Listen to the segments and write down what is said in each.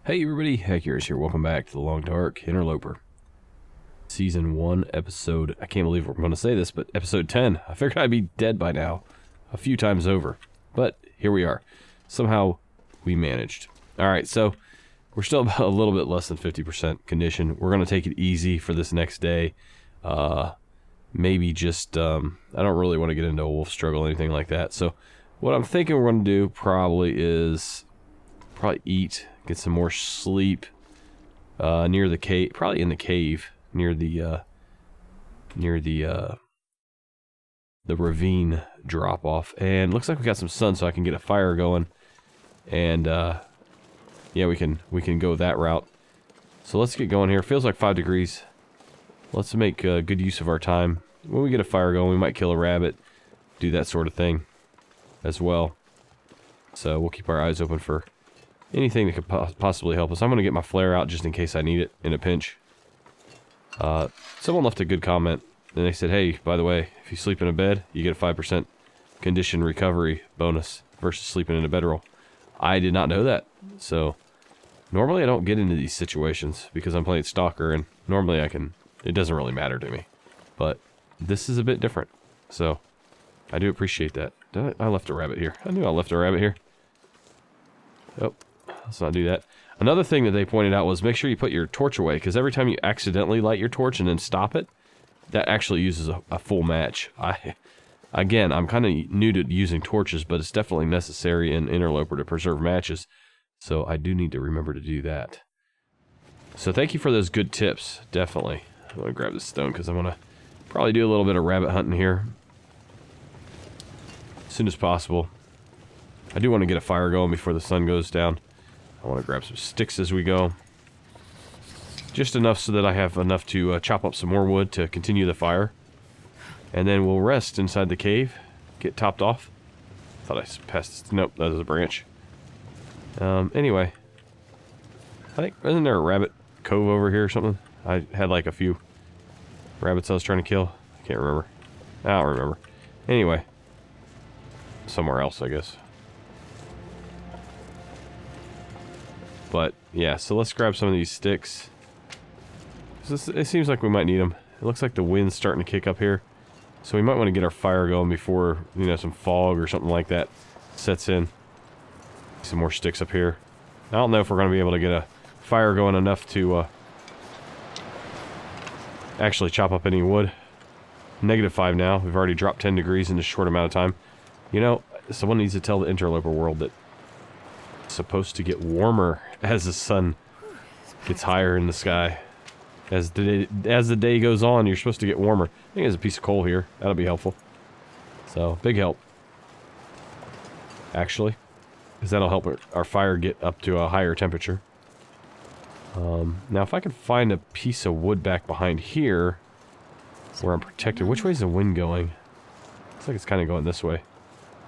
Hey everybody, Heckers here. Welcome back to the Long Dark Interloper. Season 1, episode, I can't believe we're going to say this, but episode 10. I figured I'd be dead by now, a few times over. But here we are. Somehow, we managed. Alright, so, we're still about a little bit less than 50% condition. We're going to take it easy for this next day. Maybe just, I don't really want to get into a wolf struggle or anything like that. So, what I'm thinking we're going to do probably is, eat, get some more sleep near the cave, probably in the cave near the ravine drop off. And looks like we got some sun, so I can get a fire going. And yeah, we can go that route. So let's get going here. Feels like 5 degrees. Let's make good use of our time. When we get a fire going, we might kill a rabbit, do that sort of thing as well. So we'll keep our eyes open for anything that could possibly help us. I'm going to get my flare out just in case I need it in a pinch. Someone left a good comment, and they said, hey, by the way, if you sleep in a bed, you get a 5% condition recovery bonus versus sleeping in a bedroll. I did not know that. So, normally I don't get into these situations because I'm playing Stalker, and normally it doesn't really matter to me. But this is a bit different. So, I do appreciate that. I left a rabbit here. I knew I left a rabbit here. Oh. Let's not do that. Another thing that they pointed out was make sure you put your torch away, because every time you accidentally light your torch and then stop it, that actually uses a full match. Again, I'm kind of new to using torches, but it's definitely necessary in Interloper to preserve matches, so I do need to remember to do that. So thank you for those good tips, definitely. I'm going to grab this stone because I'm going to probably do a little bit of rabbit hunting here as soon as possible. I do want to get a fire going before the sun goes down. I want to grab some sticks as we go. Just enough so that I have enough to chop up some more wood to continue the fire. And then we'll rest inside the cave. Get topped off. Thought I passed this. Nope, that was a branch. Anyway. I think, isn't there a rabbit cove over here or something? I had like a few rabbits I was trying to kill. I can't remember. I don't remember. Anyway. Somewhere else, I guess. But, yeah, so let's grab some of these sticks. It seems like we might need them. It looks like the wind's starting to kick up here. So we might want to get our fire going before, you know, some fog or something like that sets in. Some more sticks up here. I don't know if we're going to be able to get a fire going enough to actually chop up any wood. -5 now. We've already dropped 10 degrees in a short amount of time. You know, someone needs to tell the Interloper world that it's supposed to get warmer as the sun gets higher in the sky. As the day goes on, you're supposed to get warmer. I think there's a piece of coal here. That'll be helpful. So, big help. Actually. Because that'll help our fire get up to a higher temperature. Now, if I can find a piece of wood back behind here, where I'm protected. Which way is the wind going? Looks like it's kind of going this way.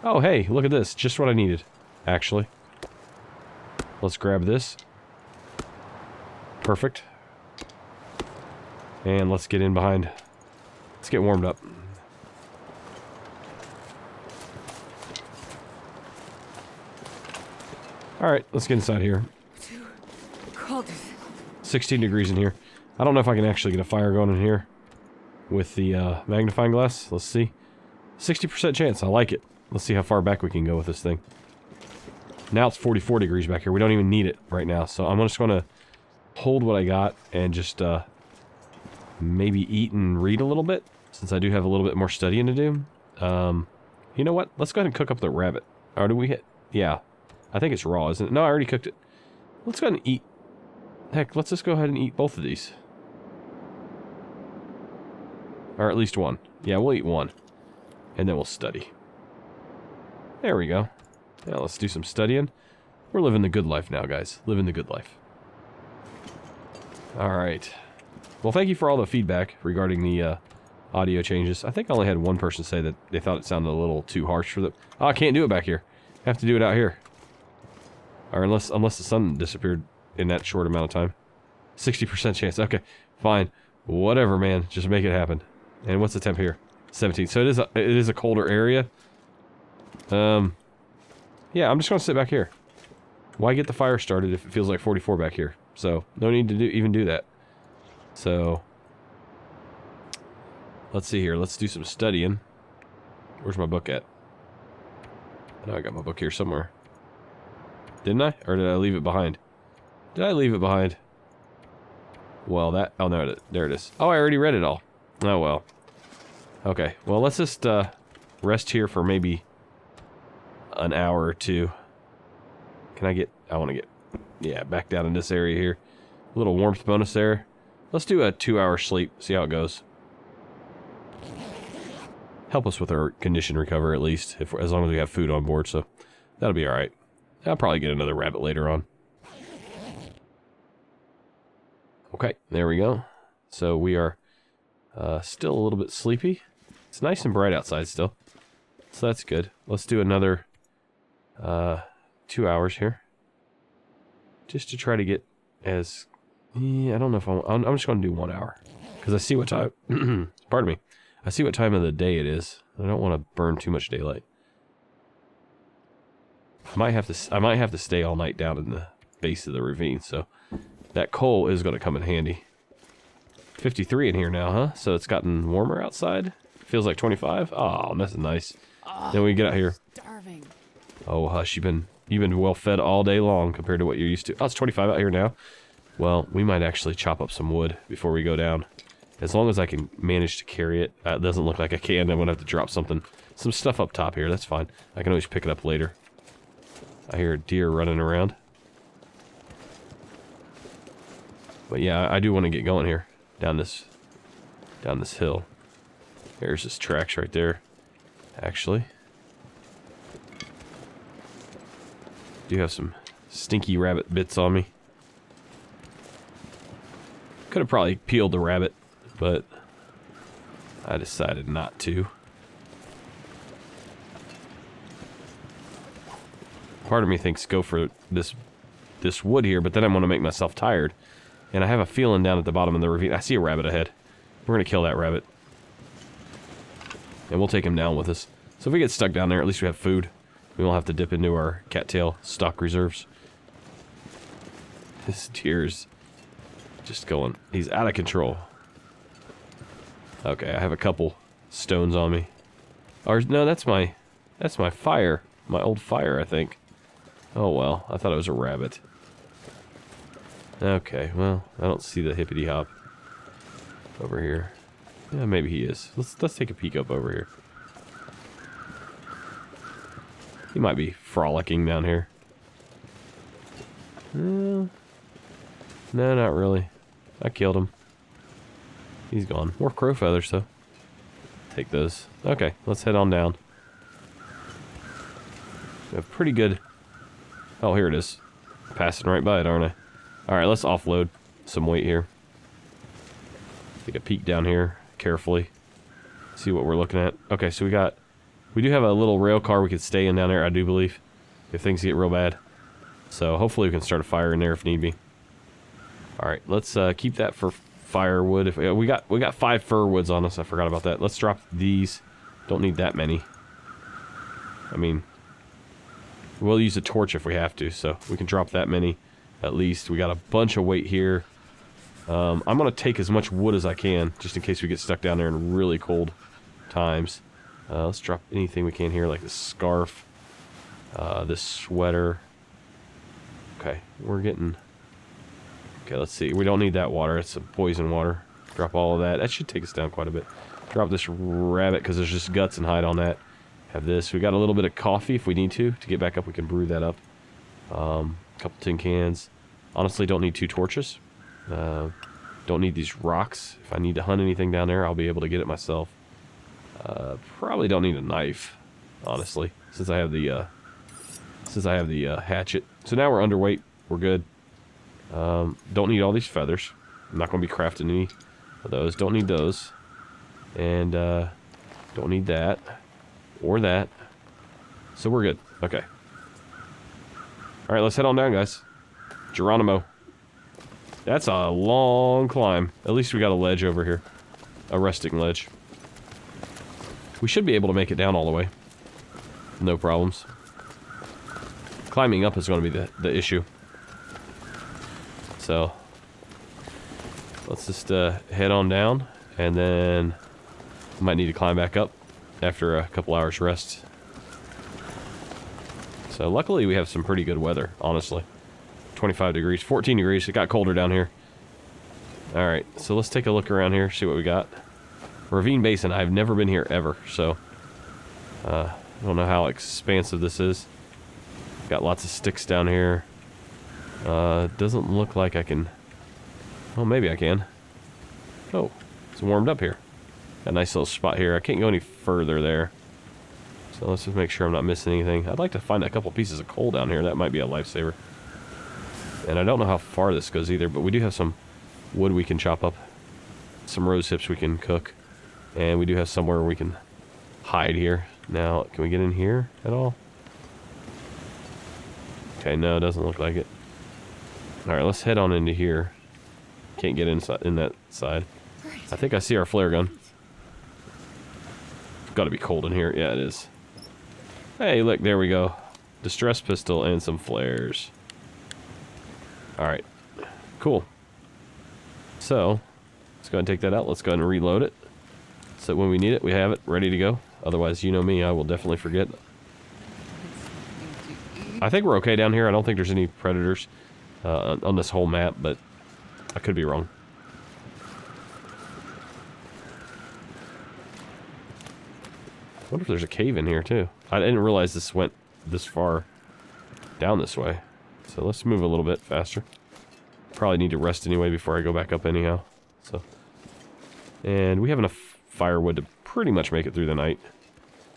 Oh, hey, look at this. Just what I needed, actually. Let's grab this. Perfect. And let's get in behind. Let's get warmed up. Alright, let's get inside here. 16 degrees in here. I don't know if I can actually get a fire going in here with the magnifying glass. Let's see. 60% chance. I like it. Let's see how far back we can go with this thing. Now it's 44 degrees back here. We don't even need it right now. So I'm just going to hold what I got and just maybe eat and read a little bit, since I do have a little bit more studying to do. You know what? Let's go ahead and cook up the rabbit. Or do we hit? Yeah. I think it's raw, isn't it? No, I already cooked it. Let's go ahead and eat. Heck, let's just go ahead and eat both of these. Or at least one. Yeah, we'll eat one. And then we'll study. There we go. Now let's do some studying. We're living the good life now, guys. Living the good life. Alright. Well, thank you for all the feedback regarding the audio changes. I think I only had one person say that they thought it sounded a little too harsh for them. Oh, I can't do it back here. I have to do it out here. Or unless the sun disappeared in that short amount of time. 60% chance. Okay, fine. Whatever, man. Just make it happen. And what's the temp here? 17. So it is a colder area. Yeah, I'm just gonna sit back here. Why get the fire started if it feels like 44 back here? So, no need to even do that. So, let's see here. Let's do some studying. Where's my book at? I know I got my book here somewhere. Didn't I? Or did I leave it behind? Did I leave it behind? Well, that... Oh, no, there it is. Oh, I already read it all. Oh, well. Okay, well, let's just rest here for maybe an hour or two. Can I get... I want to get... Yeah, back down in this area here. A little warmth bonus there. Let's do a 2-hour sleep, see how it goes. Help us with our condition recovery at least, as long as we have food on board, so that'll be alright. I'll probably get another rabbit later on. Okay, there we go. So we are still a little bit sleepy. It's nice and bright outside still, so that's good. Let's do another 2 hours here. Just to try to get as... Yeah, I don't know if I'm just going to do 1 hour. Because I see what time... Pardon me. I see what time of the day it is. I don't want to burn too much daylight. I might have to stay all night down in the base of the ravine, so that coal is going to come in handy. 53 in here now, huh? So it's gotten warmer outside. Feels like 25. Oh, that's nice. Then we get out here. Starving. Oh, hush, you've been well fed all day long compared to what you're used to. Oh, it's 25 out here now. Well, we might actually chop up some wood before we go down. As long as I can manage to carry it. It doesn't look like I can. I'm going to have to drop some stuff up top here. That's fine. I can always pick it up later. I hear a deer running around. But yeah, I do want to get going here. Down this hill. There's his tracks right there. Actually. Do have some stinky rabbit bits on me. Could have probably peeled the rabbit, but I decided not to. Part of me thinks go for this wood here, but then I'm going to make myself tired. And I have a feeling down at the bottom of the ravine. I see a rabbit ahead. We're going to kill that rabbit. And we'll take him down with us. So if we get stuck down there, at least we have food. We won't have to dip into our cattail stock reserves. This deer's just going. He's out of control. Okay, I have a couple stones on me. Or no, that's my fire. My old fire, I think. Oh well, I thought it was a rabbit. Okay, well, I don't see the hippity hop over here. Yeah, maybe he is. Let's take a peek up over here. He might be frolicking down here. No, not really. I killed him. He's gone. More crow feathers, though. Take those. Okay, let's head on down. We have pretty good... Oh, here it is. Passing right by it, aren't I? Alright, let's offload some weight here. Take a peek down here carefully. See what we're looking at. Okay, so we do have a little rail car we could stay in down there, I do believe, if things get real bad. So hopefully we can start a fire in there if need be. Alright, let's keep that for firewood. If we got 5 fir woods on us, I forgot about that. Let's drop these. Don't need that many. I mean, we'll use a torch if we have to, so we can drop that many at least. We got a bunch of weight here. I'm going to take as much wood as I can, just in case we get stuck down there in really cold times. Let's drop anything we can here, like this scarf, this sweater. Okay, we're getting... Okay, let's see. We don't need that water. It's some poison water. Drop all of that. That should take us down quite a bit. Drop this rabbit, because there's just guts and hide on that. Have this. We got a little bit of coffee if we need to. To get back up, we can brew that up. A couple tin cans. Honestly, don't need 2 torches. Don't need these rocks. If I need to hunt anything down there, I'll be able to get it myself. Probably don't need a knife, honestly, since I have the hatchet. So now we're underweight. We're good. Don't need all these feathers. I'm not going to be crafting any of those. Don't need those. And don't need that or that. So we're good. Okay. All right, let's head on down, guys. Geronimo. That's a long climb. At least we got a ledge over here. A resting ledge. We should be able to make it down all the way. No problems. climbing up is going to be the issue. So let's just head on down, and then we might need to climb back up after a couple hours rest. So luckily we have some pretty good weather, honestly. 25 degrees, 14 degrees. It got colder down here. Alright, so let's take a look around here, see what we got. Ravine Basin, I've never been here ever, so I don't know how expansive this is. Got lots of sticks down here. Doesn't look like I can... Oh, maybe I can. Oh, it's warmed up here. Got a nice little spot here. I can't go any further there. So let's just make sure I'm not missing anything. I'd like to find a couple pieces of coal down here. That might be a lifesaver. And I don't know how far this goes either, but we do have some wood we can chop up. Some rose hips we can cook. And we do have somewhere we can hide here. Now, can we get in here at all? Okay, no, it doesn't look like it. Alright, let's head on into here. Can't get inside in that side. I think I see our flare gun. Gotta be cold in here. Yeah, it is. Hey, look, there we go. Distress pistol and some flares. Alright. Cool. So, let's go ahead and take that out. Let's go ahead and reload it. So when we need it, we have it ready to go. Otherwise, you know me, I will definitely forget. I think we're okay down here. I don't think there's any predators on this whole map, but I could be wrong. I wonder if there's a cave in here, too. I didn't realize this went this far down this way. So let's move a little bit faster. Probably need to rest anyway before I go back up anyhow. So, and we have enough firewood to pretty much make it through the night.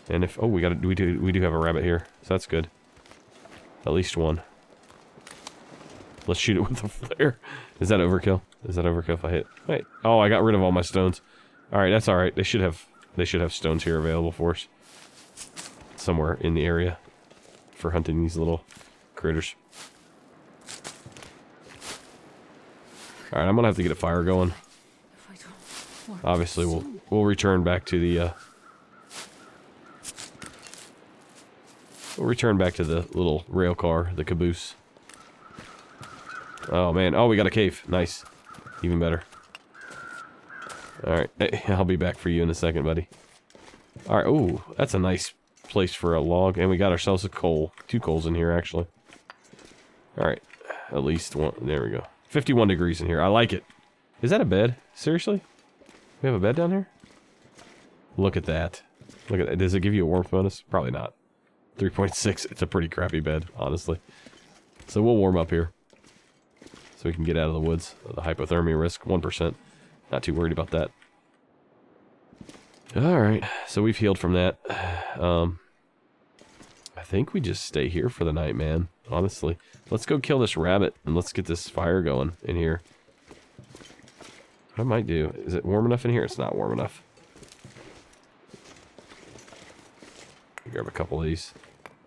And if... Oh, we do have a rabbit here. So that's good. At least one. Let's shoot it with the flare. Is that overkill? Is that overkill if I hit? Wait. Oh, I got rid of all my stones. Alright, that's alright. They should have stones here available for us. Somewhere in the area. For hunting these little critters. Alright, I'm gonna have to get a fire going. Obviously, we'll return back to the little rail car, the caboose. Oh man, oh we got a cave, nice, even better. All right, hey, I'll be back for you in a second, buddy. All right, oh that's a nice place for a log, and we got ourselves a coal, 2 coals in here actually. All right, at least one. There we go. 51 degrees in here. I like it. Is that a bed? Seriously? We have a bed down here? Look at that. Look at that. Does it give you a warmth bonus? Probably not. 3.6. It's a pretty crappy bed, honestly. So we'll warm up here. So we can get out of the woods. The hypothermia risk, 1%. Not too worried about that. Alright. So we've healed from that. I think we just stay here for the night, man. Honestly. Let's go kill this rabbit and let's get this fire going in here. What I might do... Is it warm enough in here? It's not warm enough. Grab a couple of these.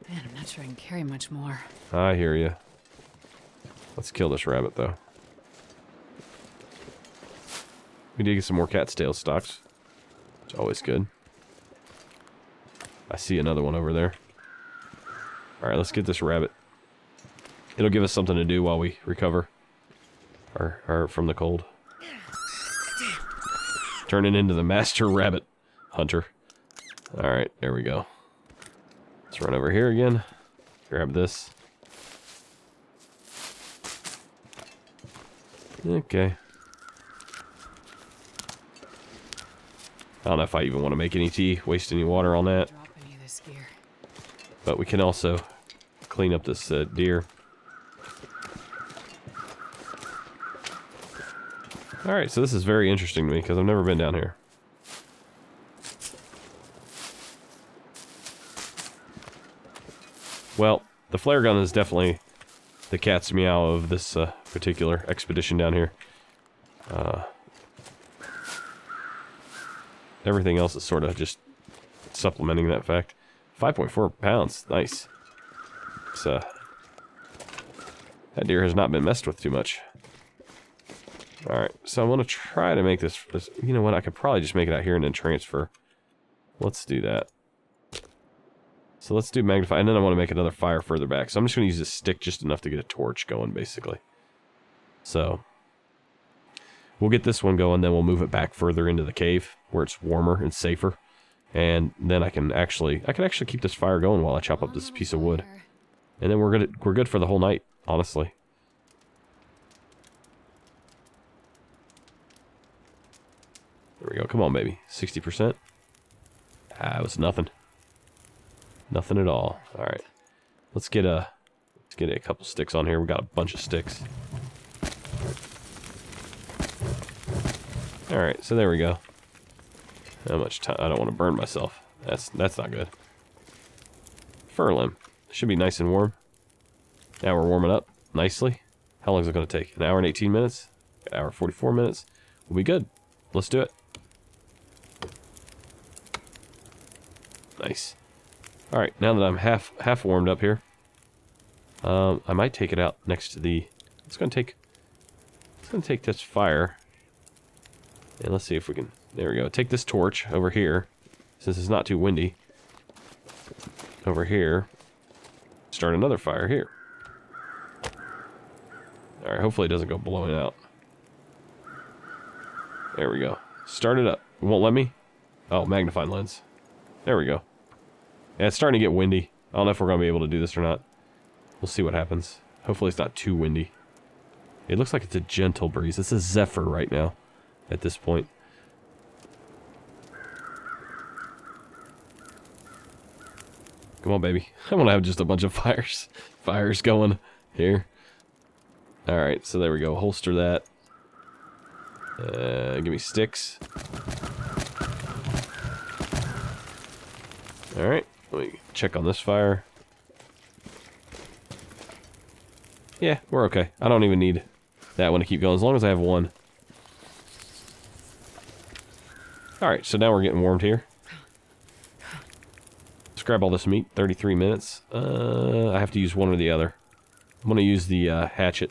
Man, I'm not sure I can carry much more. I hear you. Let's kill this rabbit, though. We did get some more cat's tail stalks. It's always good. I see another one over there. Alright, let's get this rabbit. It'll give us something to do while we recover. Or from the cold. Turning into the master rabbit hunter. Alright, there we go. Let's run over here again. Grab this. Okay. I don't know if I even want to make any tea, waste any water on that. Drop any of this gear. But we can also clean up this deer. Alright, so this is very interesting to me because I've never been down here. Well, the flare gun is definitely the cat's meow of this particular expedition down here. Everything else is sort of just supplementing that fact. 5.4 pounds, nice. It's, that deer has not been messed with too much. Alright, so I'm going to try to make this... You know what, I could probably just make it out here and then transfer. Let's do that. So let's do magnify, and then I want to make another fire further back. So I'm just going to use this stick just enough to get a torch going, basically. So we'll get this one going, then we'll move it back further into the cave where it's warmer and safer. And then I can actually keep this fire going while I chop up this piece of wood. And then we're good for the whole night, honestly. There we go. Come on, baby. 60%. Ah, it was nothing. Nothing at all. All right. Let's get a couple sticks on here. We got a bunch of sticks. All right. So there we go. How much time? I don't want to burn myself. That's not good. Fur limb. Should be nice and warm. Now we're warming up nicely. How long is it going to take? An hour and 18 minutes? An hour and 44 minutes? We'll be good. Let's do it. Nice. All right, now that I'm half warmed up here, I might take it out next to the. It's gonna take this fire, and let's see if we can. There we go. Take this torch over here, since it's not too windy. Over here, start another fire here. All right, hopefully it doesn't go blowing out. There we go. Start it up. It won't let me. Oh, magnifying lens. There we go. Yeah, it's starting to get windy. I don't know if we're going to be able to do this or not. We'll see what happens. Hopefully it's not too windy. It looks like it's a gentle breeze. It's a zephyr right now at this point. Come on, baby. I want to have just a bunch of fires going here. Alright, so there we go. Holster that. Give me sticks. Alright. Let me check on this fire. Yeah, we're okay. I don't even need that one to keep going, as long as I have one. Alright, so now we're getting warmed here. Let's grab all this meat. 33 minutes. I have to use one or the other. I'm going to use the hatchet.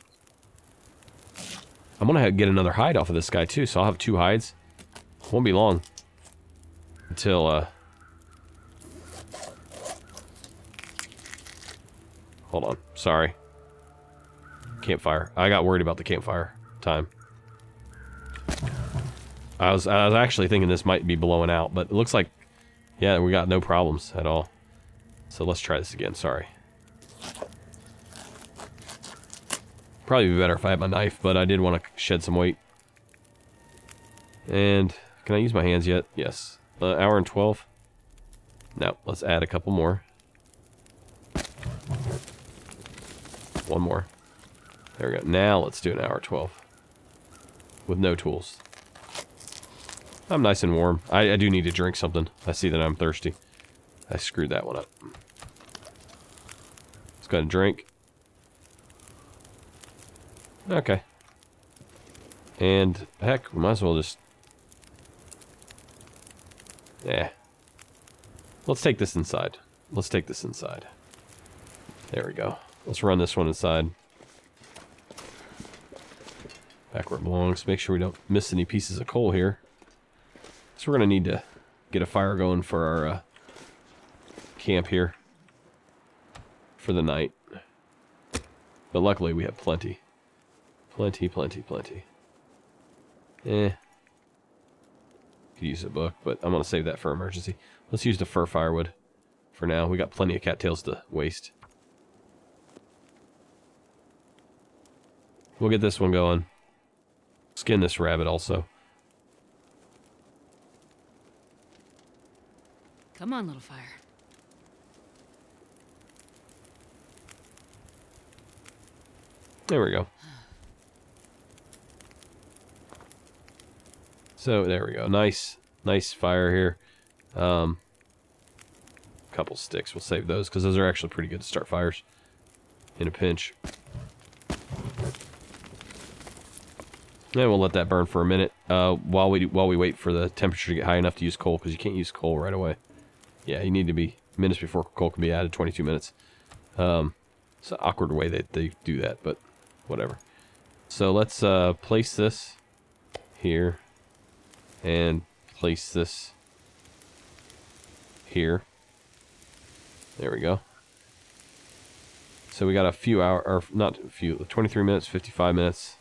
I'm going to get another hide off of this guy, too, so I'll have 2 hides. Won't be long until... Hold on. Sorry. Campfire. I got worried about the campfire time. I was actually thinking this might be blowing out, but it looks like, yeah, we got no problems at all. So let's try this again. Sorry. Probably be better if I had my knife, but I did want to shed some weight. And can I use my hands yet? Yes. Hour and 12. No, let's add a couple more. One more. There we go. Now let's do an hour 12. With no tools. I'm nice and warm. I do need to drink something. I see that I'm thirsty. I screwed that one up. Let's go ahead and drink. Okay. And heck, we might as well just... Yeah. Let's take this inside. Let's take this inside. There we go. Let's run this one inside. Back where it belongs. Make sure we don't miss any pieces of coal here. So we're going to need to get a fire going for our camp here. For the night. But luckily we have plenty. Plenty. Could use a book, but I'm going to save that for emergency. Let's use the fir firewood for now. We got plenty of cattails to waste. We'll get this one going. Skin this rabbit also. Come on, little fire. There we go. So there we go. Nice fire here. Couple sticks. We'll save those because those are actually pretty good to start fires in a pinch. And we'll let that burn for a minute while we wait for the temperature to get high enough to use coal, because you can't use coal right away. Yeah, you need to be minutes before coal can be added. 22 minutes. It's an awkward way that they do that, but whatever. So let's place this here and place this here. There we go. So we got a few hours, or not a few, 23 minutes, 55 minutes.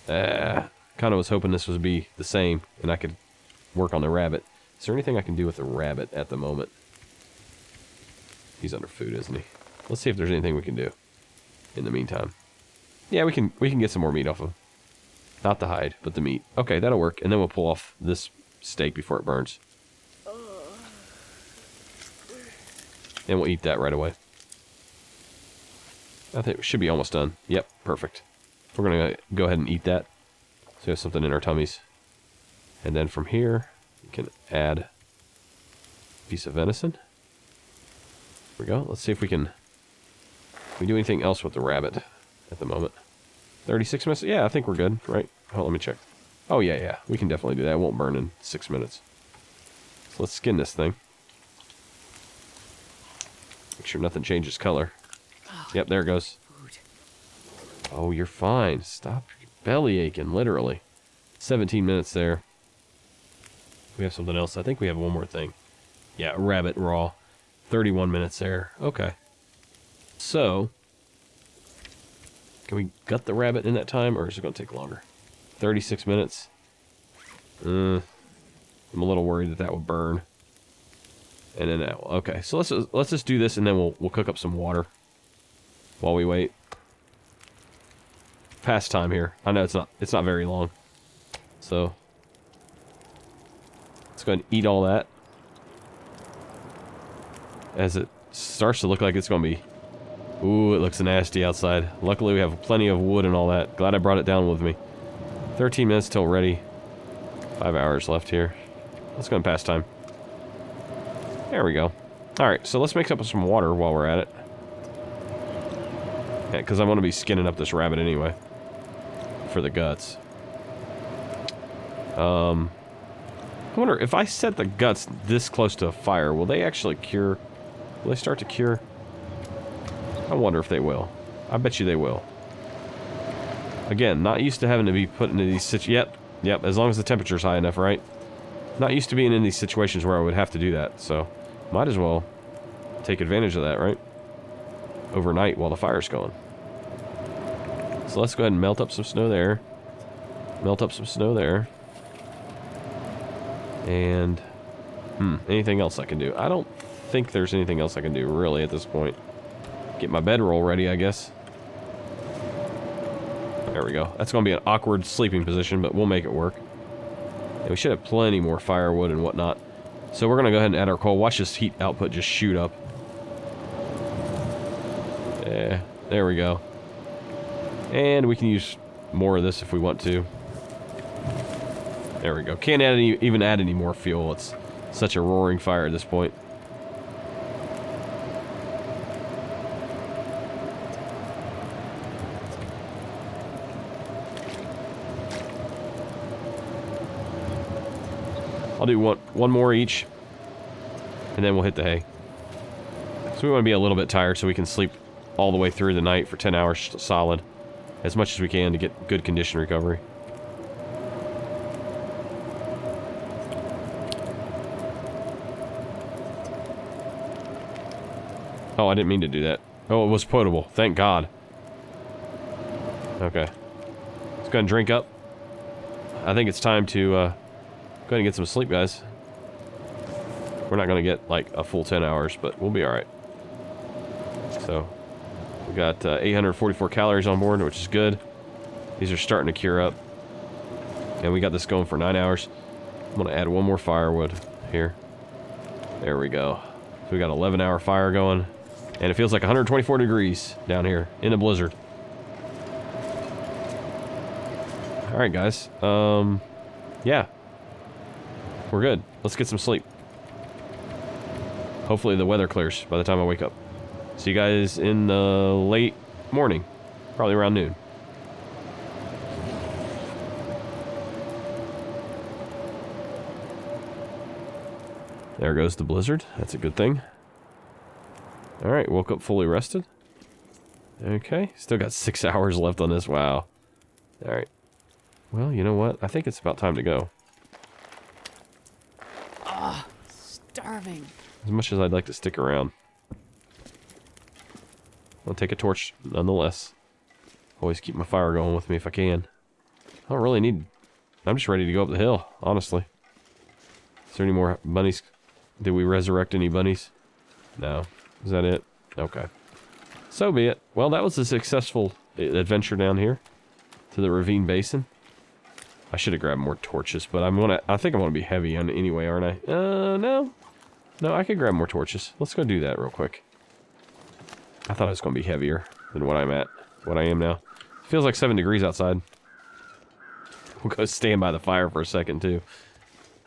Kind of was hoping this would be the same, and I could work on the rabbit. Is there anything I can do with the rabbit at the moment? He's under food, isn't he? Let's see if there's anything we can do in the meantime. Yeah, we can get some more meat off of him. Not the hide, but the meat. Okay, that'll work. And then we'll pull off this steak before it burns. And we'll eat that right away. I think it should be almost done. Yep, perfect. We're going to go ahead and eat that. So we have something in our tummies. And then from here, we can add a piece of venison. There we go. Let's see if we can do anything else with the rabbit at the moment. 36 minutes? Yeah, I think we're good, right? Oh, let me check. Oh, yeah. We can definitely do that. It won't burn in 6 minutes. So let's skin this thing. Make sure nothing changes color. Oh, yep, there it goes. food. Oh, you're fine. Stop your belly aching, literally. 17 minutes there. We have something else. I think we have one more thing. Yeah, rabbit raw. 31 minutes there. Okay. So, can we gut the rabbit in that time, or is it going to take longer? 36 minutes. I'm a little worried that will burn. And then that will, okay. So let's just do this, and then we'll cook up some water while we wait. Past time here. I know it's not very long. So let's go ahead and eat all that. As it starts to look like it's going to be... Ooh, it looks nasty outside. Luckily, we have plenty of wood and all that. Glad I brought it down with me. 13 minutes till ready. 5 hours left here. Let's go and pass time. There we go. Alright, so let's mix up some water while we're at it. Yeah, because I'm going to be skinning up this rabbit anyway. For the guts. I wonder, if I set the guts this close to a fire, will they actually cure? Will they start to cure? I wonder if they will. I bet you they will. Again, not used to having to be put into these situations. Yep, as long as the temperature's high enough, right? Not used to being in these situations where I would have to do that, so might as well take advantage of that, right? Overnight while the fire's going. So let's go ahead and melt up some snow there. Melt up some snow there. And, anything else I can do? I don't think there's anything else I can do, really, at this point. Get my bedroll ready, I guess. There we go. That's going to be an awkward sleeping position, but we'll make it work. And we should have plenty more firewood and whatnot. So we're going to go ahead and add our coal. Watch this heat output just shoot up. Yeah, there we go. And we can use more of this if we want to. There we go. Can't even add any more fuel. It's such a roaring fire at this point. I'll do one more each, and then we'll hit the hay. So we want to be a little bit tired so we can sleep all the way through the night for 10 hours solid, as much as we can to get good condition recovery. Oh, I didn't mean to do that. Oh, it was potable. Thank God. Okay. Let's go ahead and drink up. I think it's time to go ahead and get some sleep, guys. We're not going to get like a full 10 hours, but we'll be alright. So, we got 844 calories on board, which is good. These are starting to cure up. And we got this going for 9 hours. I'm going to add one more firewood here. There we go. So we got an 11-hour fire going. And it feels like 124 degrees down here in a blizzard. Alright, guys. Yeah. We're good. Let's get some sleep. Hopefully the weather clears by the time I wake up. See you guys in the late morning. Probably around noon. There goes the blizzard. That's a good thing. Alright, woke up fully rested. Okay, still got 6 hours left on this. Wow. Alright. Well, you know what? I think it's about time to go. Ah, starving. As much as I'd like to stick around. I'll take a torch nonetheless. Always keep my fire going with me if I can. I don't really need... I'm just ready to go up the hill, honestly. Is there any more bunnies? Did we resurrect any bunnies? No. Is that it? Okay. So be it. Well, that was a successful adventure down here to the ravine basin. I should have grabbed more torches, but I think I'm gonna be heavy on anyway, aren't I? No. No, I could grab more torches. Let's go do that real quick. I thought it was gonna be heavier than what I am now. It feels like 7 degrees outside. We'll go stand by the fire for a second too,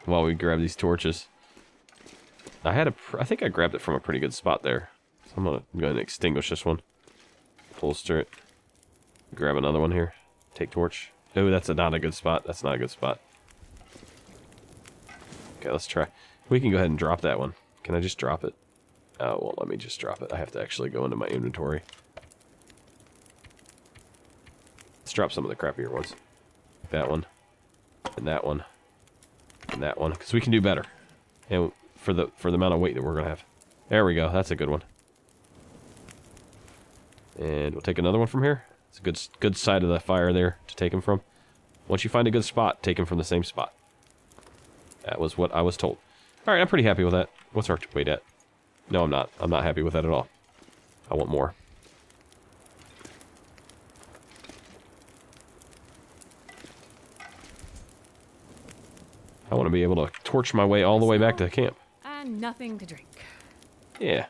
while we grab these torches. I think I grabbed it from a pretty good spot there. So I'm gonna go ahead and extinguish this one. Holster it. Grab another one here. Take torch. Oh, that's not a good spot. That's not a good spot. Okay, let's try. We can go ahead and drop that one. Can I just drop it? Oh, well, let me just drop it. I have to actually go into my inventory. Let's drop some of the crappier ones. That one. And that one. And that one. Because we can do better. And for the amount of weight that we're going to have. There we go. That's a good one. And we'll take another one from here. It's a good side of the fire there to take them from. Once you find a good spot, take them from the same spot. That was what I was told. Alright, I'm pretty happy with that. What's our weight at? No, I'm not. I'm not happy with that at all. I want more. I want to be able to torch my way all the way back to the camp. And nothing to drink. Yeah.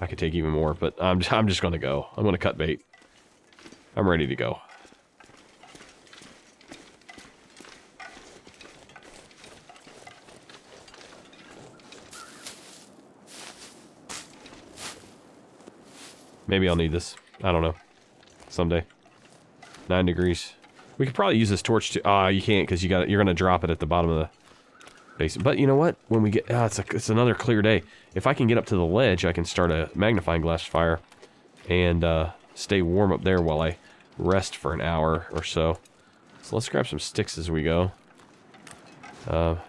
I could take even more, but I'm just going to go. I'm going to cut bait. I'm ready to go. Maybe I'll need this. I don't know. Someday. 9 degrees. We could probably use this torch to... Ah, you can't because you're going to drop it at the bottom of the basin. But you know what? When we get... it's another clear day. If I can get up to the ledge, I can start a magnifying glass fire and stay warm up there while I rest for an hour or so. So let's grab some sticks as we go.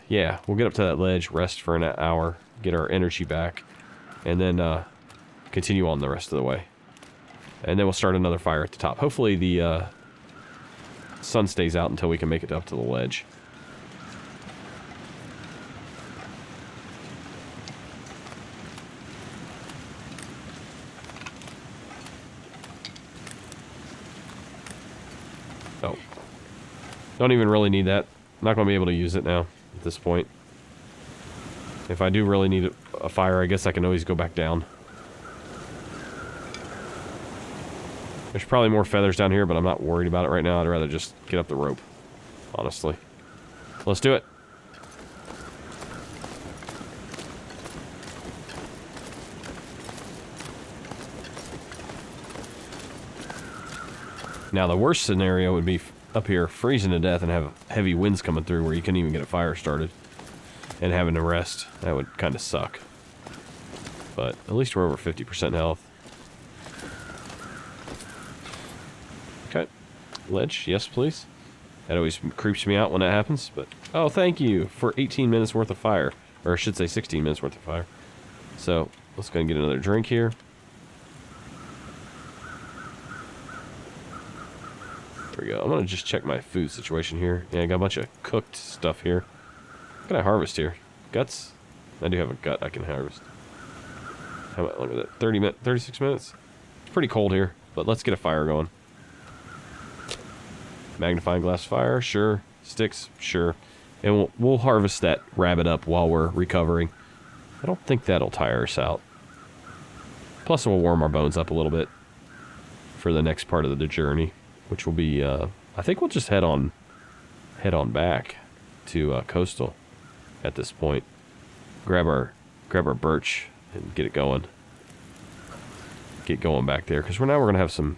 Yeah, we'll get up to that ledge, rest for an hour, get our energy back, and then continue on the rest of the way. And then we'll start another fire at the top. Hopefully the sun stays out until we can make it up to the ledge. Oh. Don't even really need that. I'm not going to be able to use it now at this point. If I do really need a fire, I guess I can always go back down. There's probably more feathers down here, but I'm not worried about it right now. I'd rather just get up the rope, honestly. Let's do it. Now, the worst scenario would be up here freezing to death and have heavy winds coming through where you couldn't even get a fire started and having to rest. That would kind of suck. But at least we're over 50% health. Okay. Ledge, yes please. That always creeps me out when that happens, but... Oh, thank you for 18 minutes worth of fire. Or I should say 16 minutes worth of fire. So, let's go and get another drink here. There we go. I'm going to just check my food situation here. Yeah, I got a bunch of cooked stuff here. What can I harvest here? Guts? I do have a gut I can harvest. How about, look at that, 36 minutes? It's pretty cold here, but let's get a fire going. Magnifying glass fire, sure. Sticks, sure. And we'll harvest that rabbit up while we're recovering. I don't think that'll tire us out. Plus, we'll warm our bones up a little bit for the next part of the journey, which will be, I think we'll just head on back to Coastal at this point. Grab our birch and get it going. Get going back there, because now we're gonna have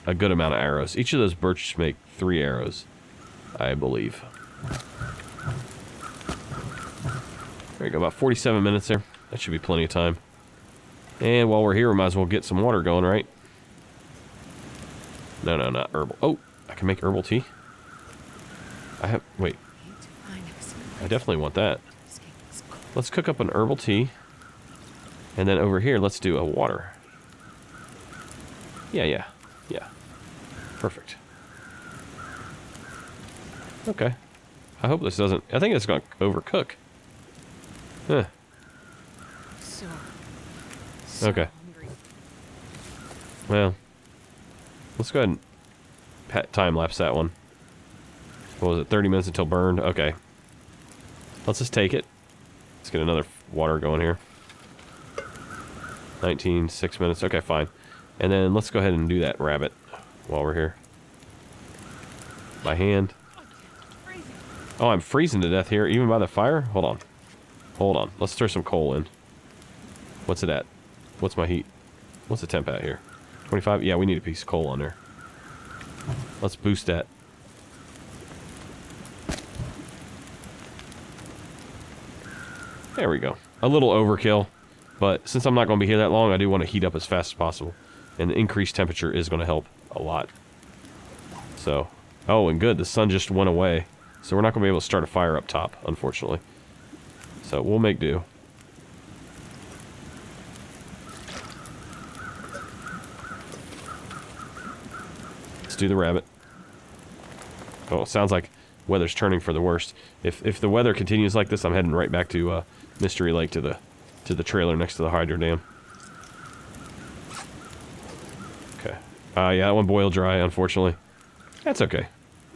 a good amount of arrows. Each of those birches make 3 arrows, I believe. There you go, about 47 minutes there. That should be plenty of time. And while we're here, we might as well get some water going, right? No, not herbal. Oh, I can make herbal tea. Wait. I definitely want that. Let's cook up an herbal tea. And then over here, let's do a water. Yeah. Perfect. Okay. I hope this doesn't... I think it's going to overcook. Huh. So Okay. hungry. Well, let's go ahead and time-lapse that one. What was it, 30 minutes until burned? Okay. Let's just take it. Let's get another water going here. 6 minutes. Okay, fine. And then let's go ahead and do that rabbit while we're here. By hand. Oh, I'm freezing to death here, even by the fire? Hold on. Hold on. Let's throw some coal in. What's it at? What's my heat? What's the temp at here? 25? Yeah, we need a piece of coal on there. Let's boost that. There we go. A little overkill, but since I'm not going to be here that long, I do want to heat up as fast as possible. And the increased temperature is going to help a lot. So, oh, and good, the sun just went away. So we're not going to be able to start a fire up top, unfortunately. So we'll make do. Let's do the rabbit. Oh, it sounds like weather's turning for the worst. If the weather continues like this, I'm heading right back to Mystery Lake to the trailer next to the hydro dam. Okay. Yeah, that one boiled dry, unfortunately. That's okay.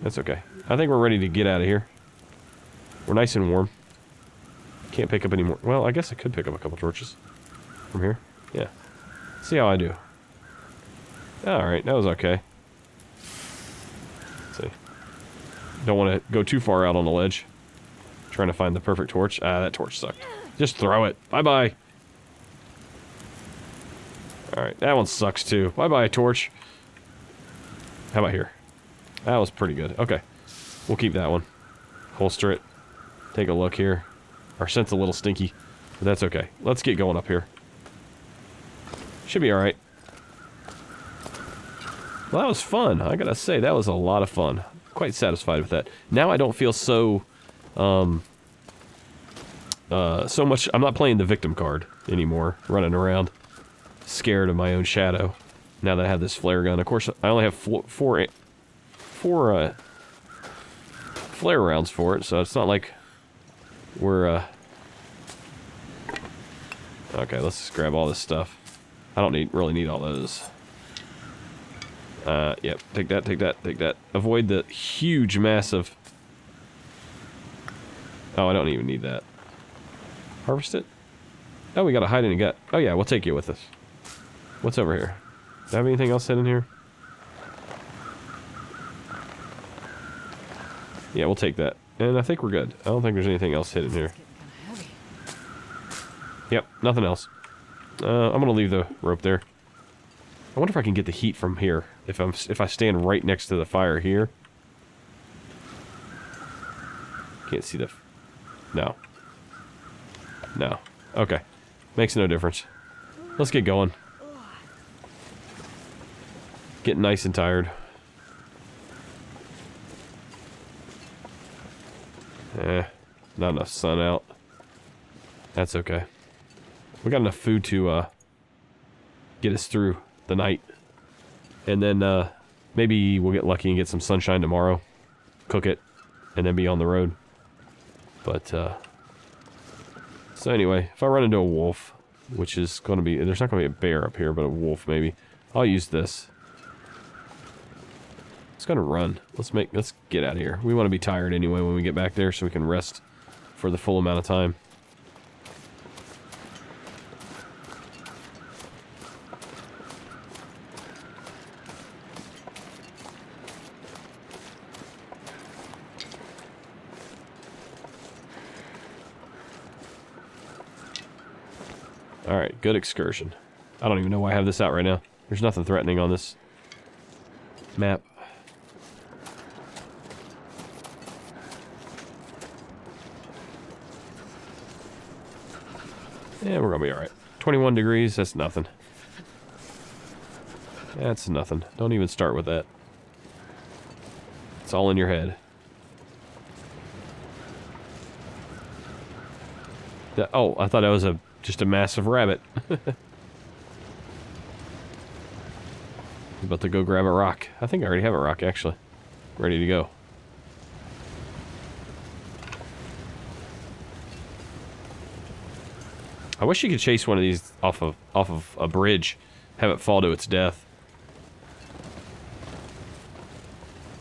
That's okay. I think we're ready to get out of here. We're nice and warm. Can't pick up any more. Well, I guess I could pick up a couple torches from here. Yeah. See how I do. Alright, that was okay. Let's see. Don't want to go too far out on the ledge. Trying to find the perfect torch. Ah, that torch sucked. Just throw it. Bye-bye. Alright, that one sucks too. Bye-bye, torch. How about here? That was pretty good. Okay. We'll keep that one. Holster it. Take a look here. Our scent's a little stinky, but that's okay. Let's get going up here. Should be alright. Well, that was fun. I gotta say, that was a lot of fun. Quite satisfied with that. Now I don't feel so... so much... I'm not playing the victim card anymore. Running around. Scared of my own shadow. Now that I have this flare gun. Of course, I only have four flare rounds for it, so it's not like we're, Okay, let's just grab all this stuff. I don't really need all those. Yep, take that, take that, take that. Avoid the huge, massive... Oh, I don't even need that. Harvest it? Oh, we got a hide in a gut. Oh yeah, we'll take you with us. What's over here? Do I have anything else hidden here? Yeah, we'll take that. And I think we're good. I don't think there's anything else hidden here. Yep, nothing else. I'm gonna leave the rope there. I wonder if I can get the heat from here. If I stand right next to the fire here. Can't see the... No. No. Okay. Makes no difference. Let's get going. Getting nice and tired. Not enough sun out. That's okay. We got enough food to get us through the night. And then maybe we'll get lucky and get some sunshine tomorrow. Cook it. And then be on the road. But, so anyway, if I run into a wolf, which is going to be... There's not going to be a bear up here, but a wolf maybe. I'll use this. It's going to run. Let's get out of here. We want to be tired anyway when we get back there so we can rest for the full amount of time. Alright, good excursion. I don't even know why I have this out right now. There's nothing threatening on this map. Yeah, we're gonna be alright. 21 degrees, that's nothing. That's nothing. Don't even start with that. It's all in your head. Oh, I thought that was just a massive rabbit. about to go grab a rock. I think I already have a rock, actually. Ready to go. I wish you could chase one of these off of a bridge, have it fall to its death,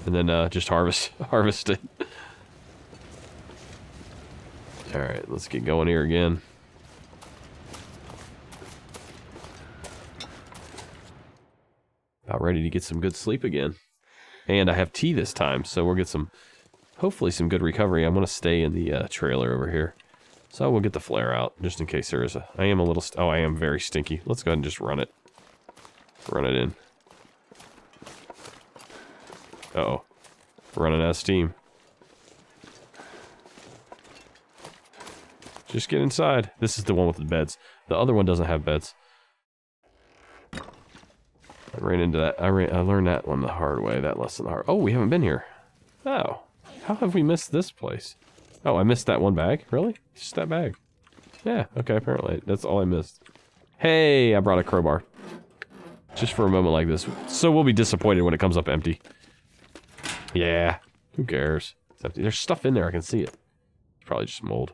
and then just harvest it. All right, let's get going here again. About ready to get some good sleep again, and I have tea this time, so we'll get some, hopefully some good recovery. I'm gonna stay in the trailer over here. So we'll get the flare out, just in case there is a... I am a little... oh, I am very stinky. Let's go ahead and just run it. Run it in. Uh-oh. Running out of steam. Just get inside. This is the one with the beds. The other one doesn't have beds. I ran into that. I learned that one the hard way. That lesson hard. Oh, we haven't been here. Oh. How have we missed this place? Oh, I missed that one bag? Really? Just that bag. Yeah, okay, apparently. That's all I missed. Hey, I brought a crowbar. Just for a moment like this. So we'll be disappointed when it comes up empty. Yeah, who cares? It's empty. There's stuff in there, I can see it. It's probably just mold.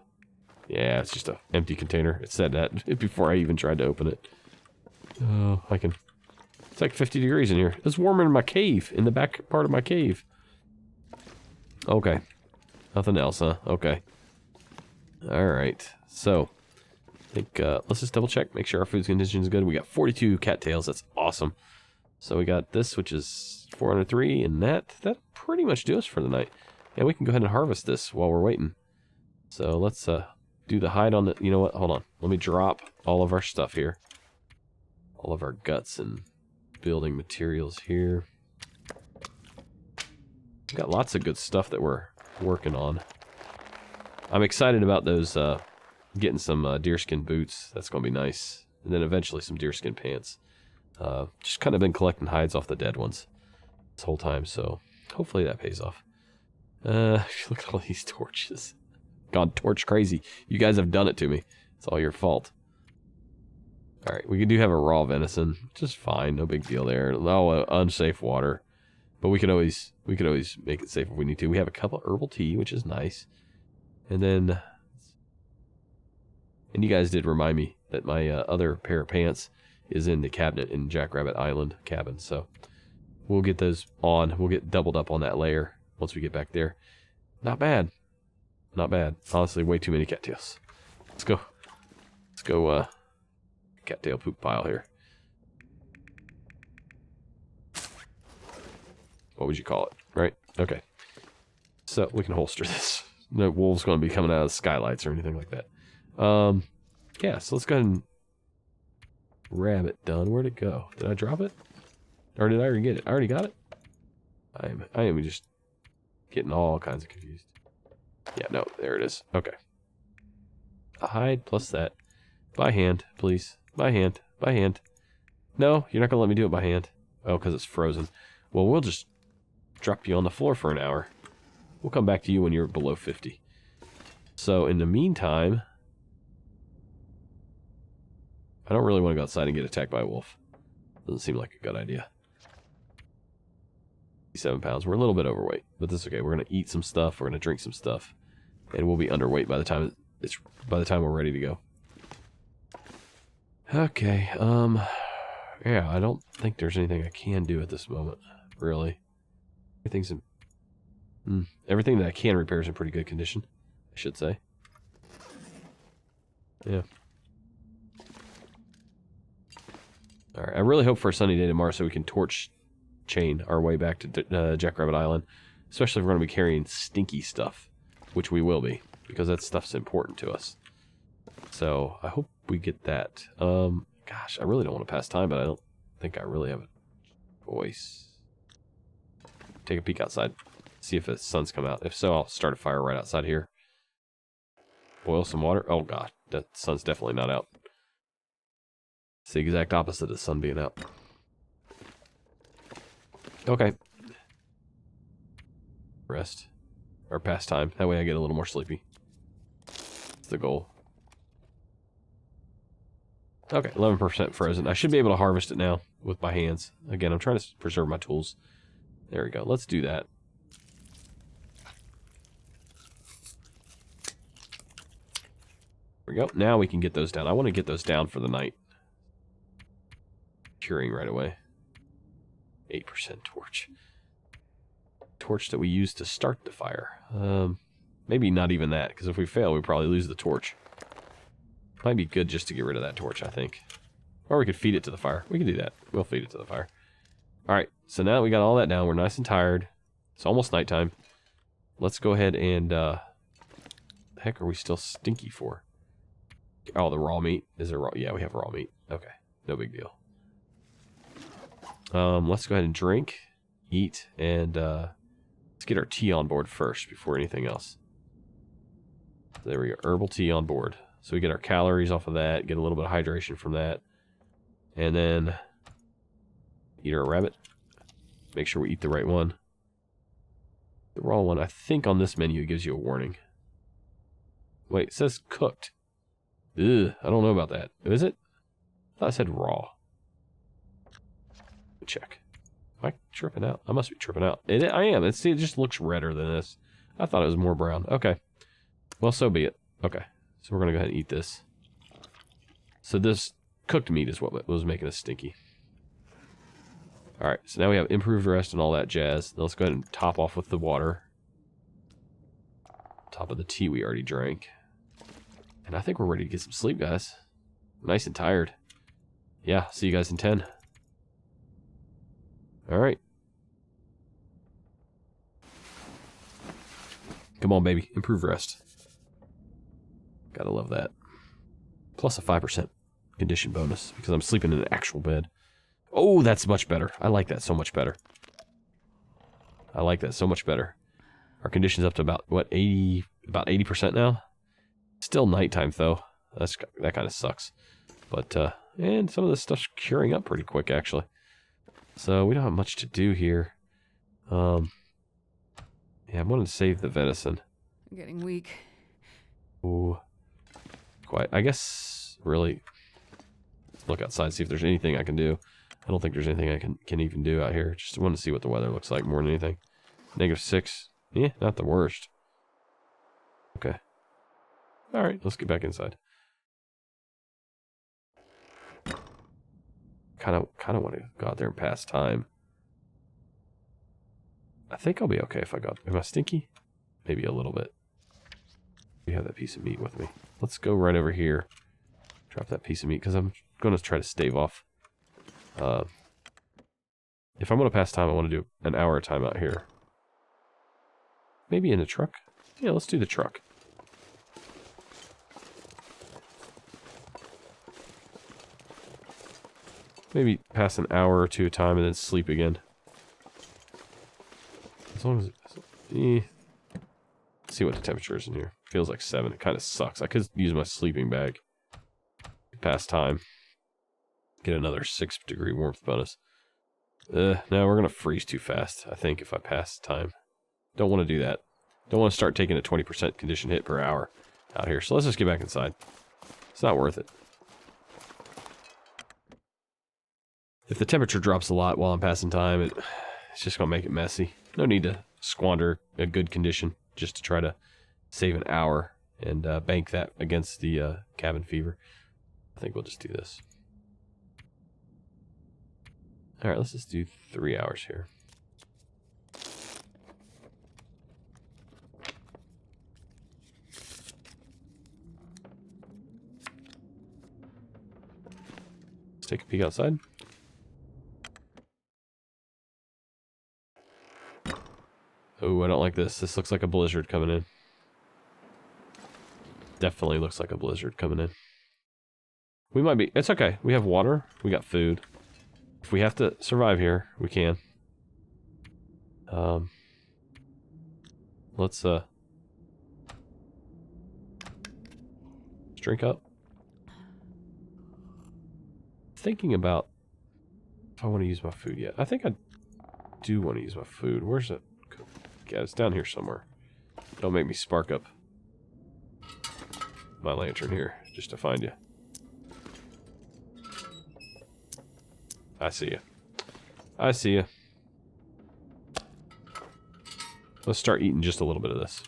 Yeah, it's just an empty container. It said that before I even tried to open it. Oh, I can... It's like 50 degrees in here. It's warmer in my cave, in the back part of my cave. Okay. Nothing else, huh? Okay. Alright. So, I think, let's just double check, make sure our food condition is good. We got 42 cattails. That's awesome. So we got this, which is 403, and that pretty much do us for the night. And we can go ahead and harvest this while we're waiting. So let's, do the hide on the, you know what? Hold on. Let me drop all of our stuff here. All of our guts and building materials here. We've got lots of good stuff that we're working on. I'm excited about those, getting some deerskin boots. That's going to be nice. And then eventually some deerskin pants. Just kind of been collecting hides off the dead ones this whole time, so hopefully that pays off. Look at all these torches. Gone torch crazy. You guys have done it to me. It's all your fault. Alright, we do have a raw venison. Just fine, no big deal there. No unsafe water. But we could always make it safe if we need to. We have a cup of herbal tea, which is nice. And then... And you guys did remind me that my other pair of pants is in the cabinet in Jackrabbit Island cabin. So we'll get those on. We'll get doubled up on that layer once we get back there. Not bad. Not bad. Honestly, way too many cattails. Let's go. Let's go cattail poop pile here. What would you call it, right? Okay. So, we can holster this. No wolves going to be coming out of the skylights or anything like that. Yeah, so let's go ahead and grab it done. Where'd it go? Did I drop it? Or did I already get it? I already got it? I am just getting all kinds of confused. Yeah, no, there it is. Okay. A hide plus that. By hand, please. By hand. By hand. No, you're not going to let me do it by hand. Oh, because it's frozen. Well, we'll just drop you on the floor for an hour. We'll come back to you when you're below 50. So, in the meantime, I don't really want to go outside and get attacked by a wolf. Doesn't seem like a good idea. 7 pounds. We're a little bit overweight, but that's okay. We're going to eat some stuff. We're going to drink some stuff. And we'll be underweight by the time we're ready to go. Okay, yeah, I don't think there's anything I can do at this moment, really. Everything's in... everything that I can repair is in pretty good condition, I should say. Yeah. Alright, I really hope for a sunny day tomorrow so we can torch chain our way back to Jackrabbit Island. Especially if we're going to be carrying stinky stuff, which we will be, because that stuff's important to us. So, I hope we get that. Gosh, I really don't want to pass time, but I don't think I really have a choice. Take a peek outside. See if the sun's come out. If so, I'll start a fire right outside here. Boil some water. Oh god, that sun's definitely not out. It's the exact opposite of the sun being out. Okay. Rest. Or pass time. That way I get a little more sleepy. That's the goal. Okay, 11% frozen. I should be able to harvest it now with my hands. Again, I'm trying to preserve my tools. There we go. Let's do that. There we go. Now we can get those down. I want to get those down for the night. Curing right away. 8% torch. Torch that we use to start the fire. Maybe not even that, because if we fail, we probably lose the torch. Might be good just to get rid of that torch, I think. Or we could feed it to the fire. We can do that. We'll feed it to the fire. Alright, so now that we got all that down, we're nice and tired. It's almost nighttime. Let's go ahead and, the heck are we still stinky for? Oh, the raw meat. Is there raw? Yeah, we have raw meat. Okay, no big deal. Let's go ahead and drink, eat, and, let's get our tea on board first before anything else. There we go, herbal tea on board. So we get our calories off of that, get a little bit of hydration from that, and then eat our rabbit. Make sure we eat the right one. The raw one, I think on this menu it gives you a warning. Wait, it says cooked. Ugh, I don't know about that. Is it? I thought it said raw. Check. Am I tripping out? I must be tripping out. I am. It just looks redder than this. I thought it was more brown. Okay. Well, so be it. Okay. So we're going to go ahead and eat this. So this cooked meat is what was making us stinky. Alright, so now we have improved rest and all that jazz. Now let's go ahead and top off with the water. Top of the tea we already drank. And I think we're ready to get some sleep, guys. Nice and tired. Yeah, see you guys in 10. Alright. Come on, baby. Improve rest. Gotta love that. Plus a 5% condition bonus because I'm sleeping in an actual bed. Oh, that's much better. I like that so much better. I like that so much better. Our condition's up to about, what, 80, about 80% now? Still nighttime, though. That kind of sucks. But, and some of this stuff's curing up pretty quick, actually. So, we don't have much to do here. Yeah, I'm going to save the venison. I'm getting weak. Ooh. Quite. I guess, really, look outside, see if there's anything I can do. I don't think there's anything I can even do out here. Just want to see what the weather looks like more than anything. -6. Yeah, not the worst. Okay. Alright, let's get back inside. Kind of want to go out there and pass time. I think I'll be okay if I go. Am I stinky? Maybe a little bit. We have that piece of meat with me. Let's go right over here. Drop that piece of meat because I'm going to try to stave off. If I'm going to pass time, I want to do an hour time out here. Maybe in the truck? Yeah, let's do the truck. Maybe pass an hour or two of time and then sleep again. As long as let's see what the temperature is in here. Feels like 7. It kind of sucks. I could use my sleeping bag. Pass time. Get another 6-degree warmth bonus. No, we're going to freeze too fast, I think, if I pass time. Don't want to do that. Don't want to start taking a 20% condition hit per hour out here. So let's just get back inside. It's not worth it. If the temperature drops a lot while I'm passing time, it's just going to make it messy. No need to squander a good condition just to try to save an hour and bank that against the cabin fever. I think we'll just do this. Alright, let's just do 3 hours here. Let's take a peek outside. Oh, I don't like this. This looks like a blizzard coming in. Definitely looks like a blizzard coming in. We might be... It's okay. We have water. We got food. If we have to survive here, we can. Let's drink up. Thinking about if I want to use my food yet. I think I do want to use my food. Where's it? Yeah, it's down here somewhere. Don't make me spark up my lantern here just to find you. I see you. I see you. Let's start eating just a little bit of this.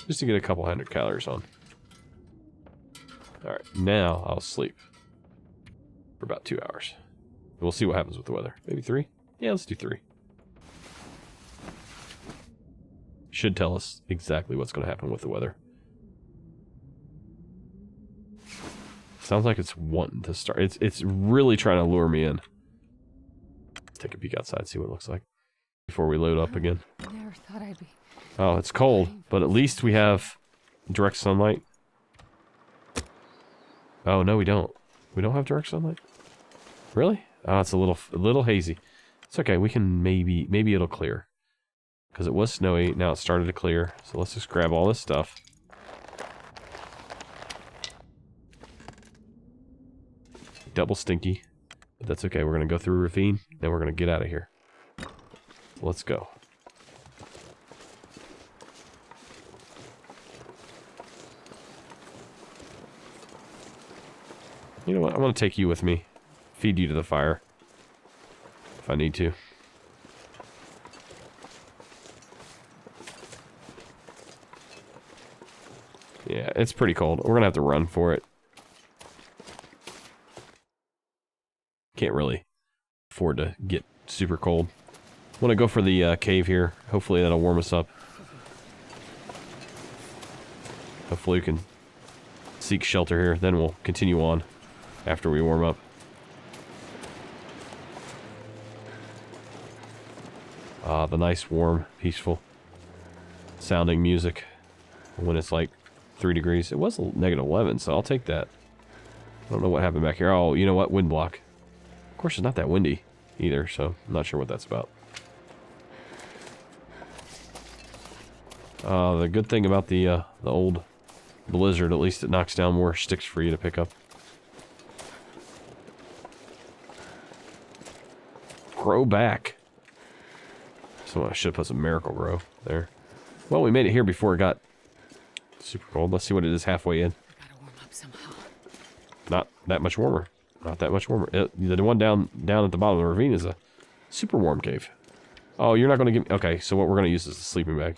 Just to get a couple 100 calories on. Alright, now I'll sleep. For about 2 hours. We'll see what happens with the weather. Maybe 3? Yeah, let's do 3. Should tell us exactly what's going to happen with the weather. Sounds like it's wanting to start. It's really trying to lure me in. Let's take a peek outside, see what it looks like. Before we load up again. I never thought I'd be... Oh, it's cold, but at least we have direct sunlight. Oh, no, we don't. We don't have direct sunlight? Really? Oh, it's a little hazy. It's okay, we can maybe it'll clear. Because it was snowy, now it started to clear. So let's just grab all this stuff. Double stinky. But that's okay, we're going to go through a ravine, then we're going to get out of here. Let's go. You know what, I'm going to take you with me. Feed you to the fire. If I need to. Yeah, it's pretty cold. We're going to have to run for it. Can't really afford to get super cold. I want to go for the cave here. Hopefully that'll warm us up. Hopefully we can seek shelter here. Then we'll continue on after we warm up. The nice, warm, peaceful sounding music when it's like 3 degrees. It was negative 11, so I'll take that. I don't know what happened back here. Oh, you know what? Wind block. Of course, it's not that windy either, so I'm not sure what that's about. The good thing about the old blizzard, at least it knocks down more sticks for you to pick up. Grow back. So I should have put some Miracle Grow there. Well, we made it here before it got super cold. Let's see what it is halfway in. Gotta warm up somehow. Not that much warmer. Not that much warmer. The one down at the bottom of the ravine is a super warm cave. Oh, you're not going to give me... Okay, so what we're going to use is the sleeping bag.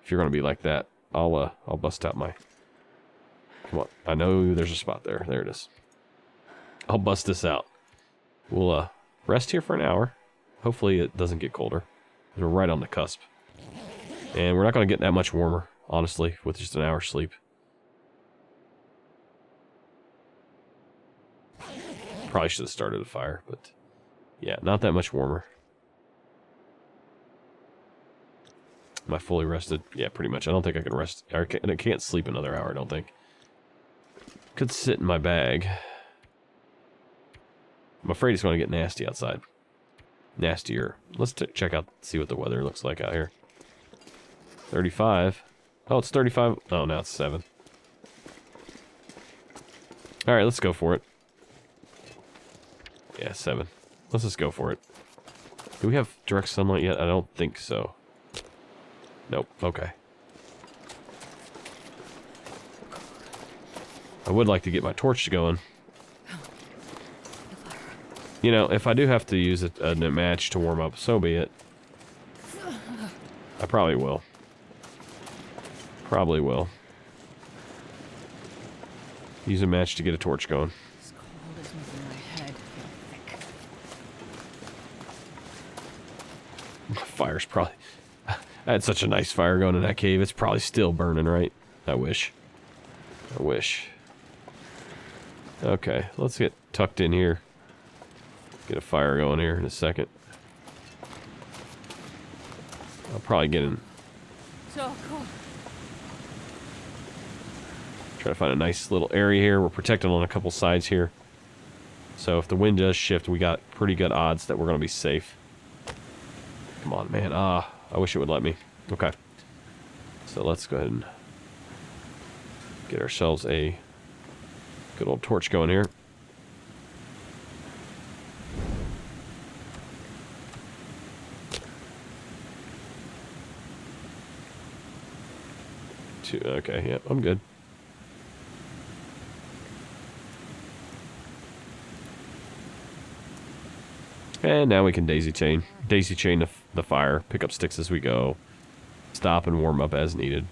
If you're going to be like that, I'll bust out my... Come on. I know there's a spot there. There it is. I'll bust this out. We'll rest here for an hour. Hopefully it doesn't get colder. We're right on the cusp. And we're not going to get that much warmer, honestly, with just an hour's sleep. Probably should have started a fire, but yeah, not that much warmer. Am I fully rested? Yeah, pretty much. I don't think I can rest. I can't sleep another hour, I don't think. Could sit in my bag. I'm afraid it's going to get nasty outside. Nastier. Let's check out, see what the weather looks like out here. 35. Oh, it's 35. Oh, now it's 7. Alright, let's go for it. Yeah, 7. Let's just go for it. Do we have direct sunlight yet? I don't think so. Nope. Okay. I would like to get my torch going. You know, if I do have to use a match to warm up, so be it. I probably will. Probably will. Use a match to get a torch going. It's cold as making my head feel thick. Fire's probably... I had such a nice fire going in that cave. It's probably still burning, right? I wish. I wish. Okay, let's get tucked in here. Get a fire going here in a second. I'll probably get in. So cool. Try to find a nice little area here. We're protected on a couple sides here. So if the wind does shift, we got pretty good odds that we're going to be safe. Come on, man. I wish it would let me. Okay. So let's go ahead and get ourselves a good old torch going here. Okay, yeah, I'm good. And now we can daisy chain the fire, pick up sticks as we go, stop and warm up as needed.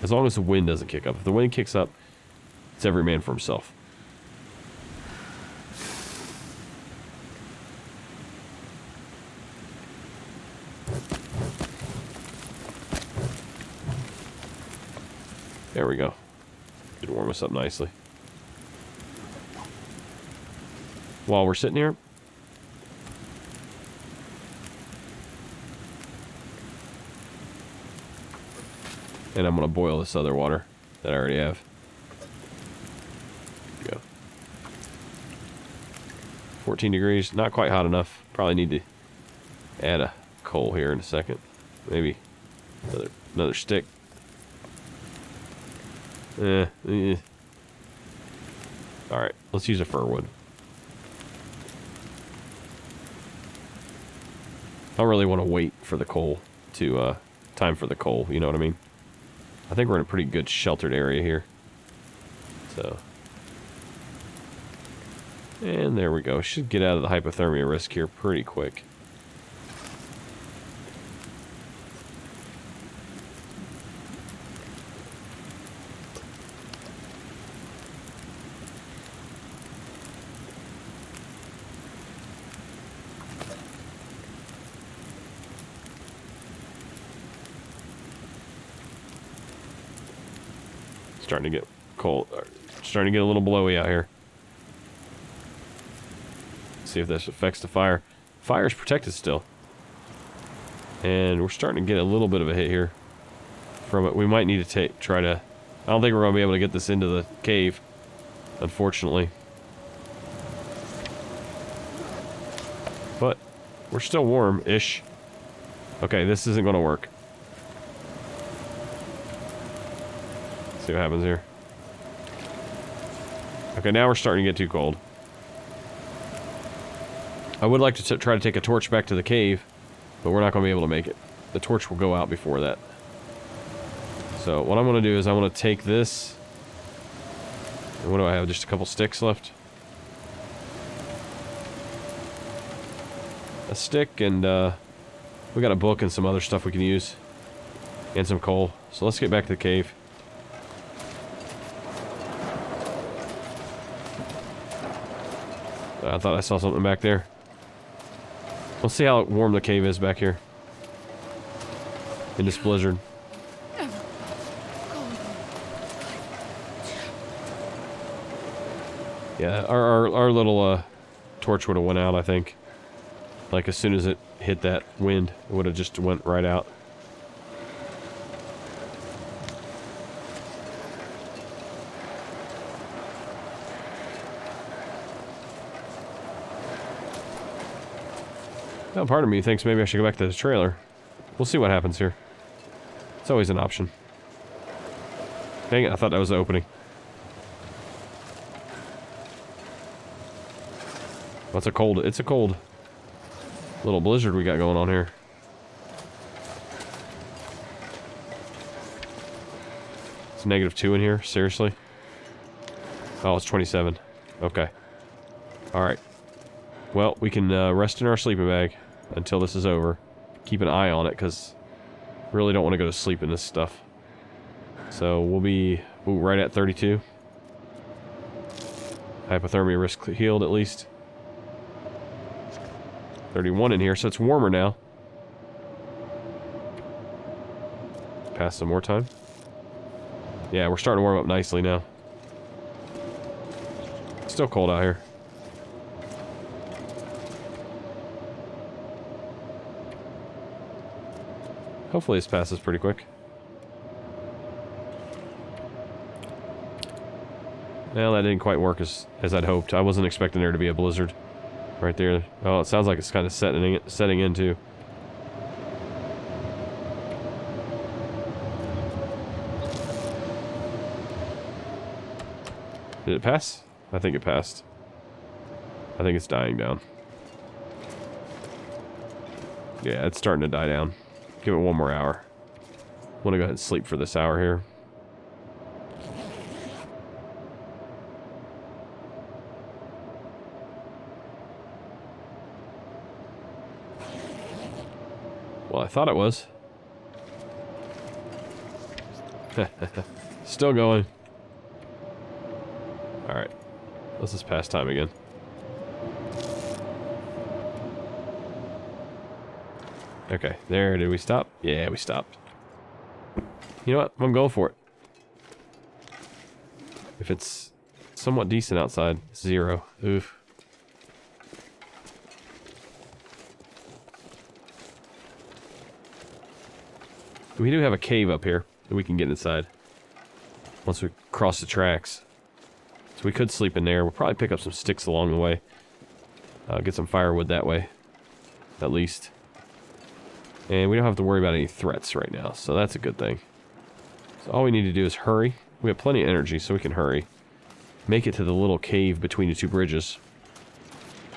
As long as the wind doesn't kick up. If the wind kicks up, it's every man for himself. There we go. Should warm us up nicely. While we're sitting here, and I'm going to boil this other water that I already have. There we go. 14 degrees, not quite hot enough. Probably need to add a coal here in a second. Maybe another stick. Alright, let's use a fir wood. I don't really want to wait for the coal to, time for the coal, you know what I mean? I think we're in a pretty good sheltered area here. So. And there we go. Should get out of the hypothermia risk here pretty quick. Starting to get cold. Starting to get a little blowy out here. See if this affects the fire. Fire's protected still. And we're starting to get a little bit of a hit here from it. We might need to try to... I don't think we're going to be able to get this into the cave, unfortunately. But we're still warm-ish. Okay, this isn't going to work. See what happens here. Okay, now we're starting to get too cold. I would like to try to take a torch back to the cave, but we're not going to be able to make it. The torch will go out before that. So what I'm going to do is I want to take this. And what do I have? Just a couple sticks left. A stick and we got a book and some other stuff we can use. And some coal. So let's get back to the cave. I thought I saw something back there. Let's see how warm the cave is back here. In this blizzard. Yeah, our little torch would have went out, I think. Like as soon as it hit that wind, it would have just went right out. Now, part of me thinks maybe I should go back to the trailer. We'll see what happens here. It's always an option. Dang it, I thought that was the opening. It's a cold little blizzard we got going on here. It's -2 in here, seriously? Oh, it's 27. Okay. Alright. Well, we can rest in our sleeping bag until this is over. Keep an eye on it, because really don't want to go to sleep in this stuff. So we'll be right at 32. Hypothermia risk healed at least. 31 in here, so it's warmer now. Pass some more time. Yeah, we're starting to warm up nicely now. Still cold out here. Hopefully this passes pretty quick. Well, that didn't quite work as I'd hoped. I wasn't expecting there to be a blizzard right there. Oh, it sounds like it's kind of setting in too. Did it pass? I think it passed. I think it's dying down. Yeah, it's starting to die down. Give it one more hour. I'm gonna go ahead and sleep for this hour here. Well, I thought it was. Still going. Alright. Let's just pass time again. Okay, there. Did we stop? Yeah, we stopped. You know what? I'm going for it. If it's somewhat decent outside, 0. Oof. We do have a cave up here that we can get inside once we cross the tracks. So we could sleep in there. We'll probably pick up some sticks along the way. Get some firewood that way, at least. And we don't have to worry about any threats right now, so that's a good thing. So all we need to do is hurry. We have plenty of energy, so we can hurry. Make it to the little cave between the two bridges.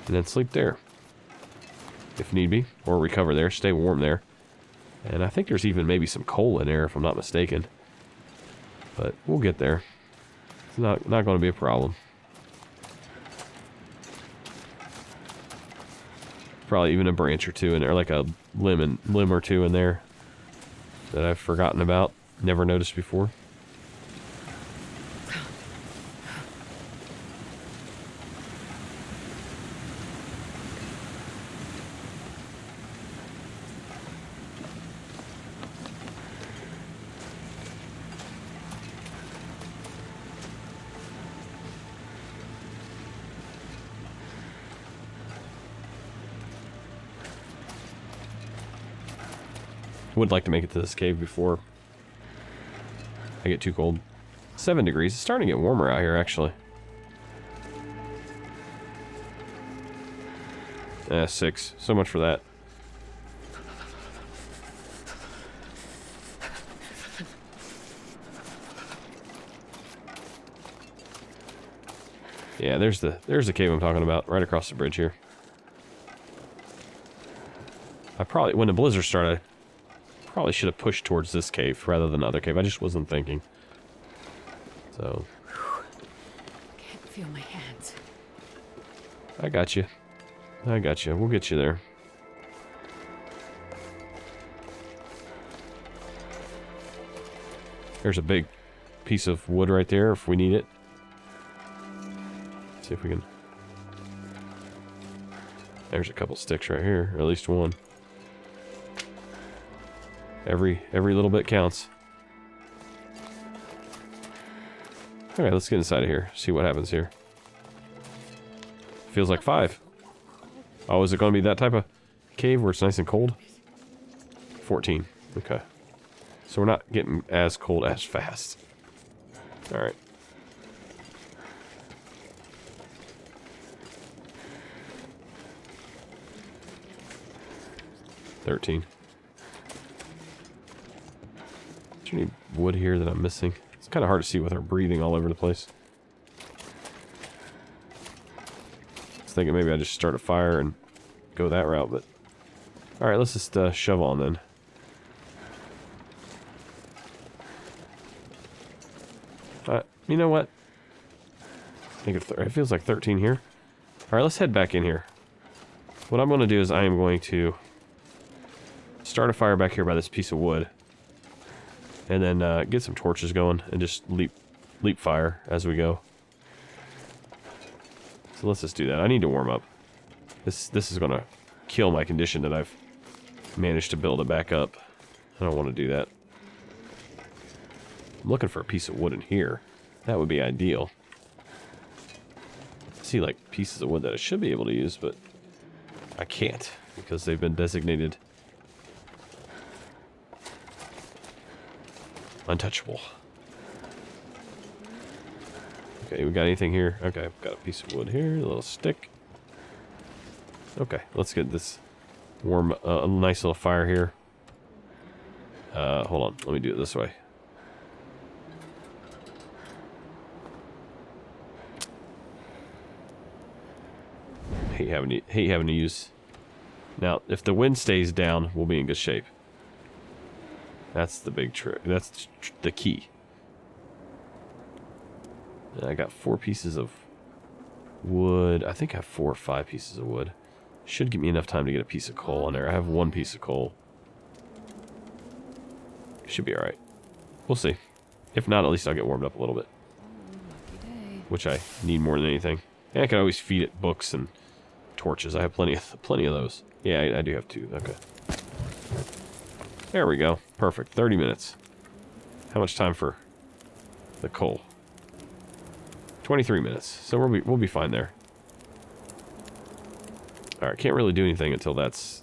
And then sleep there. If need be. Or recover there. Stay warm there. And I think there's even maybe some coal in there, if I'm not mistaken. But we'll get there. It's not going to be a problem. Probably even a branch or two in there, like a limb or two in there that I've forgotten about, never noticed before. Would like to make it to this cave before I get too cold. 7 degrees. It's starting to get warmer out here, actually. 6. So much for that. Yeah, there's the cave I'm talking about, right across the bridge here. I probably, when the blizzard started, probably should have pushed towards this cave rather than the other cave. I just wasn't thinking. So. Can't feel my hands. I got you. I got you. We'll get you there. There's a big piece of wood right there if we need it. See if we can. There's a couple sticks right here, or at least one. Every little bit counts. Okay, let's get inside of here. See what happens here. Feels like 5. Oh, is it going to be that type of cave where it's nice and cold? 14. Okay. So we're not getting as cold as fast. Alright. $13. Is there any wood here that I'm missing? It's kind of hard to see with her breathing all over the place. I was thinking maybe I just start a fire and go that route, but... Alright, let's just shove on then. You know what? I think it feels like 13 here. Alright, let's head back in here. What I'm going to do is I am going to start a fire back here by this piece of wood. And then get some torches going and just leap fire as we go. So let's just do that. I need to warm up. This is going to kill my condition that I've managed to build it back up. I don't want to do that. I'm looking for a piece of wood in here. That would be ideal. I see like pieces of wood that I should be able to use, but I can't because they've been designated untouchable. Okay, we got anything here? Okay, I've got a piece of wood here, a little stick. Okay, let's get this warm, a nice little fire here. Hold on, let me do it this way. Hate having to use. Now, if the wind stays down, we'll be in good shape. That's the big trick. That's the key. And I got 4 pieces of wood. I think I have 4 or 5 pieces of wood. Should give me enough time to get a piece of coal on there. I have 1 piece of coal. Should be alright. We'll see. If not, at least I'll get warmed up a little bit. Lucky day. Which I need more than anything. And I can always feed it books and torches. I have plenty of those. Yeah, I do have 2. Okay. There we go. Perfect. 30 minutes. How much time for the coal? 23 minutes. So we'll be fine there. Alright, can't really do anything until that's...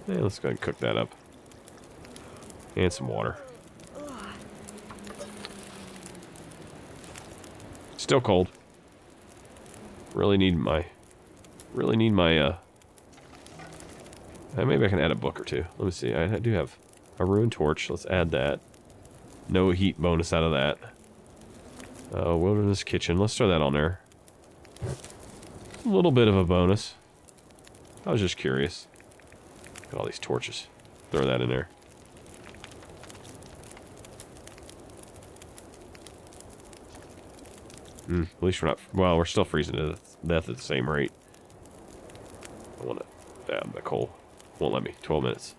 Yeah, let's go ahead and cook that up. And some water. Still cold. Really need my... maybe I can add a book or 2. Let me see. I do have a ruined torch. Let's add that. No heat bonus out of that. Wilderness kitchen. Let's throw that on there. A little bit of a bonus. I was just curious. Look at all these torches. Throw that in there. At least we're not... Well, we're still freezing to death at the same rate. I want to add the coal. Won't let me. 12 minutes.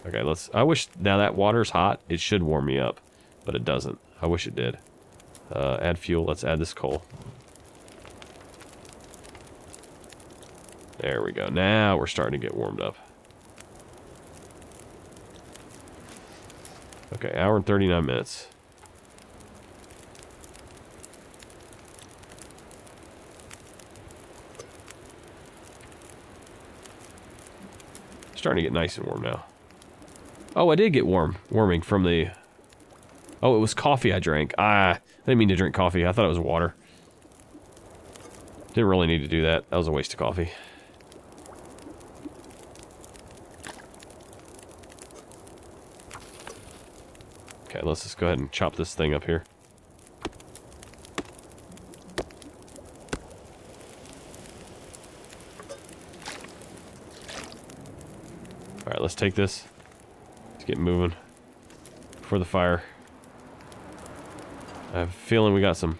Okay, let's... I wish... Now that water's hot. It should warm me up. But it doesn't. I wish it did. Add fuel. Let's add this coal. There we go. Now we're starting to get warmed up. Okay, hour and 39 minutes. Starting to get nice and warm now. Oh, I did get warming from the... Oh, it was coffee I drank. I didn't mean to drink coffee. I thought it was water. Didn't really need to do that. That was a waste of coffee. Okay, let's just go ahead and chop this thing up here. Alright, let's take this. Let's get moving for the fire. I have a feeling we got some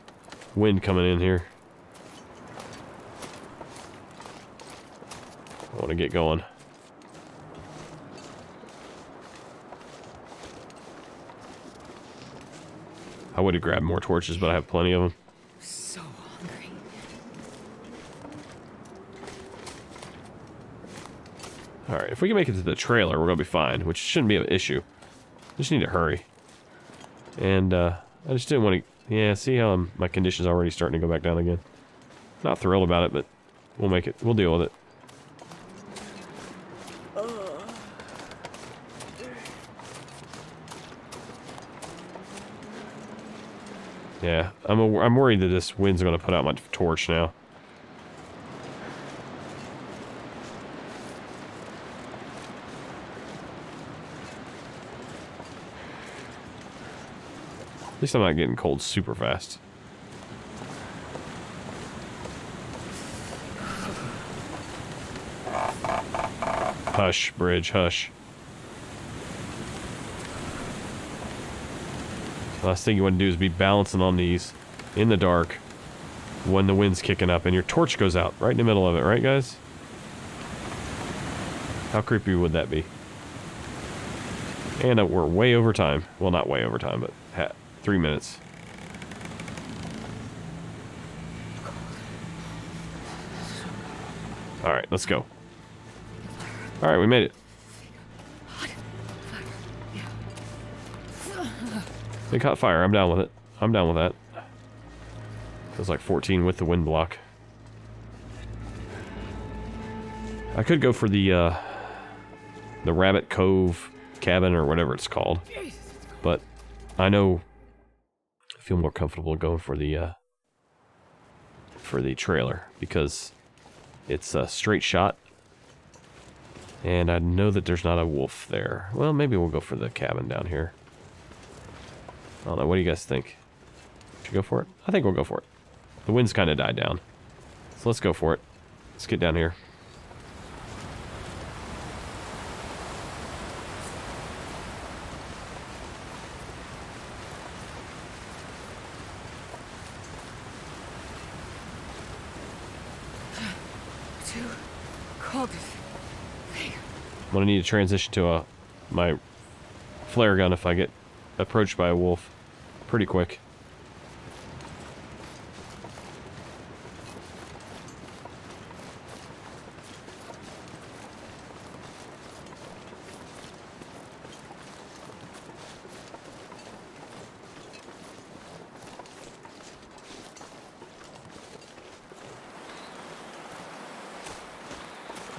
wind coming in here. I want to get going. I would have grabbed more torches, but I have plenty of them. So hungry. Alright, if we can make it to the trailer, we're going to be fine, which shouldn't be an issue. Just need to hurry. And, I just didn't want to... Yeah, see how my condition's already starting to go back down again. Not thrilled about it, but we'll make it. We'll deal with it. Yeah, I'm worried that this wind's going to put out my torch now. At least I'm not getting cold super fast. Hush, bridge, hush. Last thing you want to do is be balancing on these in the dark when the wind's kicking up and your torch goes out right in the middle of it, right guys? How creepy would that be? And we're way over time. Well, not way over time, but 3 minutes. Alright, let's go. Alright, we made it. Big hot fire, I'm down with it. I'm down with that. Feels like 14 with the wind block. I could go for the Rabbit Cove cabin or whatever it's called. But I know I feel more comfortable going for the trailer because it's a straight shot. And I know that there's not a wolf there. Well, maybe we'll go for the cabin down here. I don't know. What do you guys think? Should we go for it? I think we'll go for it. The wind's kind of died down. So let's go for it. Let's get down here. cold. There. I'm gonna need to transition to my flare gun if I get approached by a wolf pretty quick.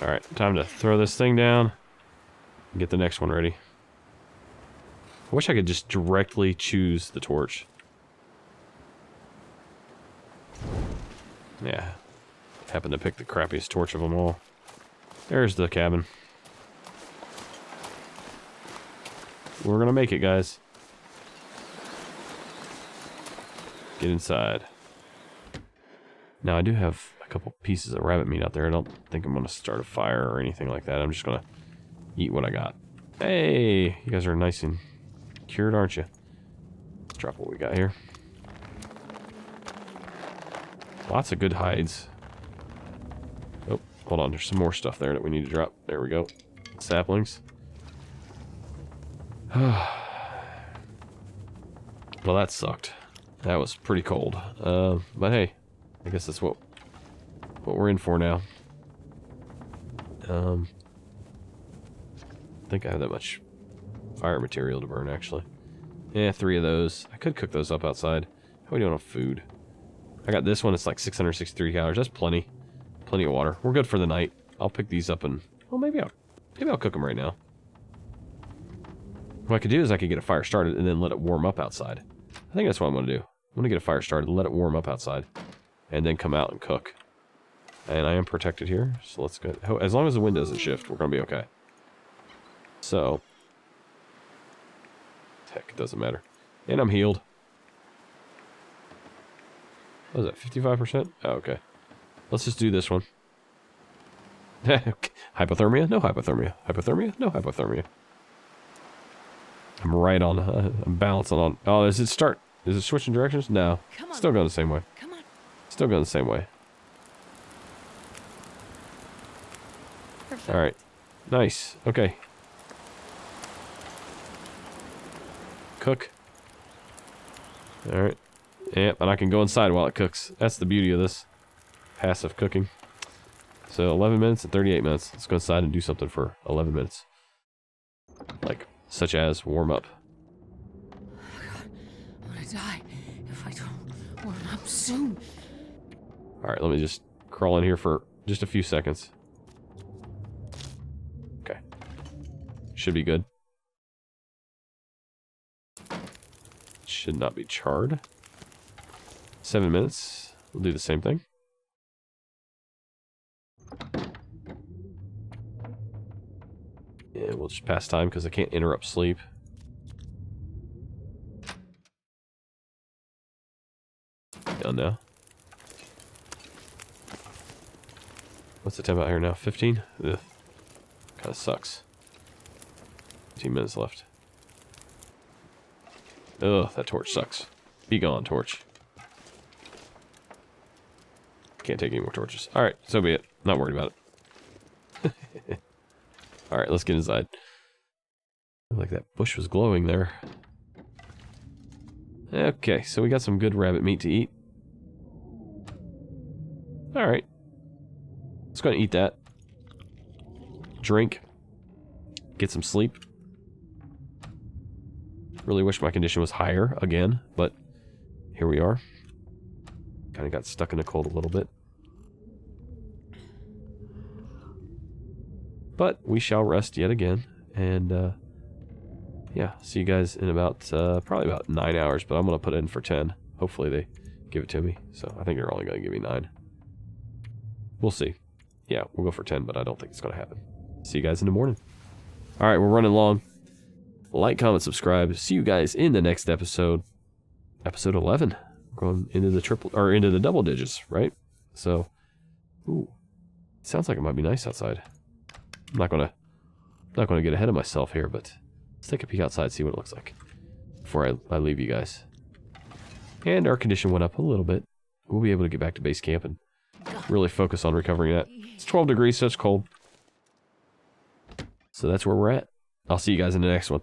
Alright, time to throw this thing down and get the next one ready. I wish I could just directly choose the torch. Yeah. Happened to pick the crappiest torch of them all. There's the cabin. We're gonna make it, guys. Get inside. Now, I do have a couple pieces of rabbit meat out there. I don't think I'm gonna start a fire or anything like that. I'm just gonna eat what I got. Hey! You guys are nice and cured, aren't you? Let's drop what we got here. Lots of good hides. Oh, hold on. There's some more stuff there that we need to drop. There we go. Saplings. Well, that sucked. That was pretty cold. But hey, I guess that's what we're in for now. I think I have that much fire material to burn, actually. Yeah, 3 of those. I could cook those up outside. How are we doing on food? I got this one. It's like 663 calories. That's plenty. Plenty of water. We're good for the night. I'll pick these up and... Well, maybe I'll cook them right now. What I could do is I could get a fire started and then let it warm up outside. I think that's what I'm going to do. I'm going to get a fire started, let it warm up outside, and then come out and cook. And I am protected here, so let's go. As long as the wind doesn't shift, we're going to be okay. So... Heck, it doesn't matter. And I'm healed. What is that, 55%? Oh, okay. Let's just do this one. Hypothermia? No hypothermia. Hypothermia? No hypothermia. I'm right on. I'm balancing on. Oh, does it start? Is it switching directions? No. Still going the same way. Come on. Still going the same way. Perfect. Alright. Nice. Okay. Cook. Alright. Yep, and I can go inside while it cooks. That's the beauty of this passive cooking. So 11 minutes and 38 minutes. Let's go inside and do something for 11 minutes. Like, such as warm up. Oh God, I'm gonna die if I don't warm up soon. Alright, let me just crawl in here for just a few seconds. Okay. Should be good. Should not be charred. 7 minutes. We'll do the same thing. Yeah, we'll just pass time because I can't interrupt sleep. Done now. What's the temp out here now? 15? Ugh. Kind of sucks. 15 minutes left. Ugh, that torch sucks. Be gone, torch. Can't take any more torches. Alright, so be it. Not worried about it. Alright, let's get inside. Like that bush was glowing there. Okay, so we got some good rabbit meat to eat. Alright. Let's go and eat that. Drink. Get some sleep. Really wish my condition was higher again, but here we are. Kind of got stuck in the cold a little bit. But we shall rest yet again, and yeah, see you guys in about, probably about 9 hours, but I'm going to put it in for 10. Hopefully they give it to me, so I think they're only going to give me 9. We'll see. Yeah, we'll go for 10, but I don't think it's going to happen. See you guys in the morning. Alright, we're running long. Like, comment, subscribe. See you guys in the next episode. Episode 11. We're going into the into the double digits, right? So, ooh, sounds like it might be nice outside. I'm not gonna get ahead of myself here, but let's take a peek outside, see what it looks like before I leave you guys. And our condition went up a little bit. We'll be able to get back to base camp and really focus on recovering that. It's 12 degrees, so it's cold. So that's where we're at. I'll see you guys in the next one.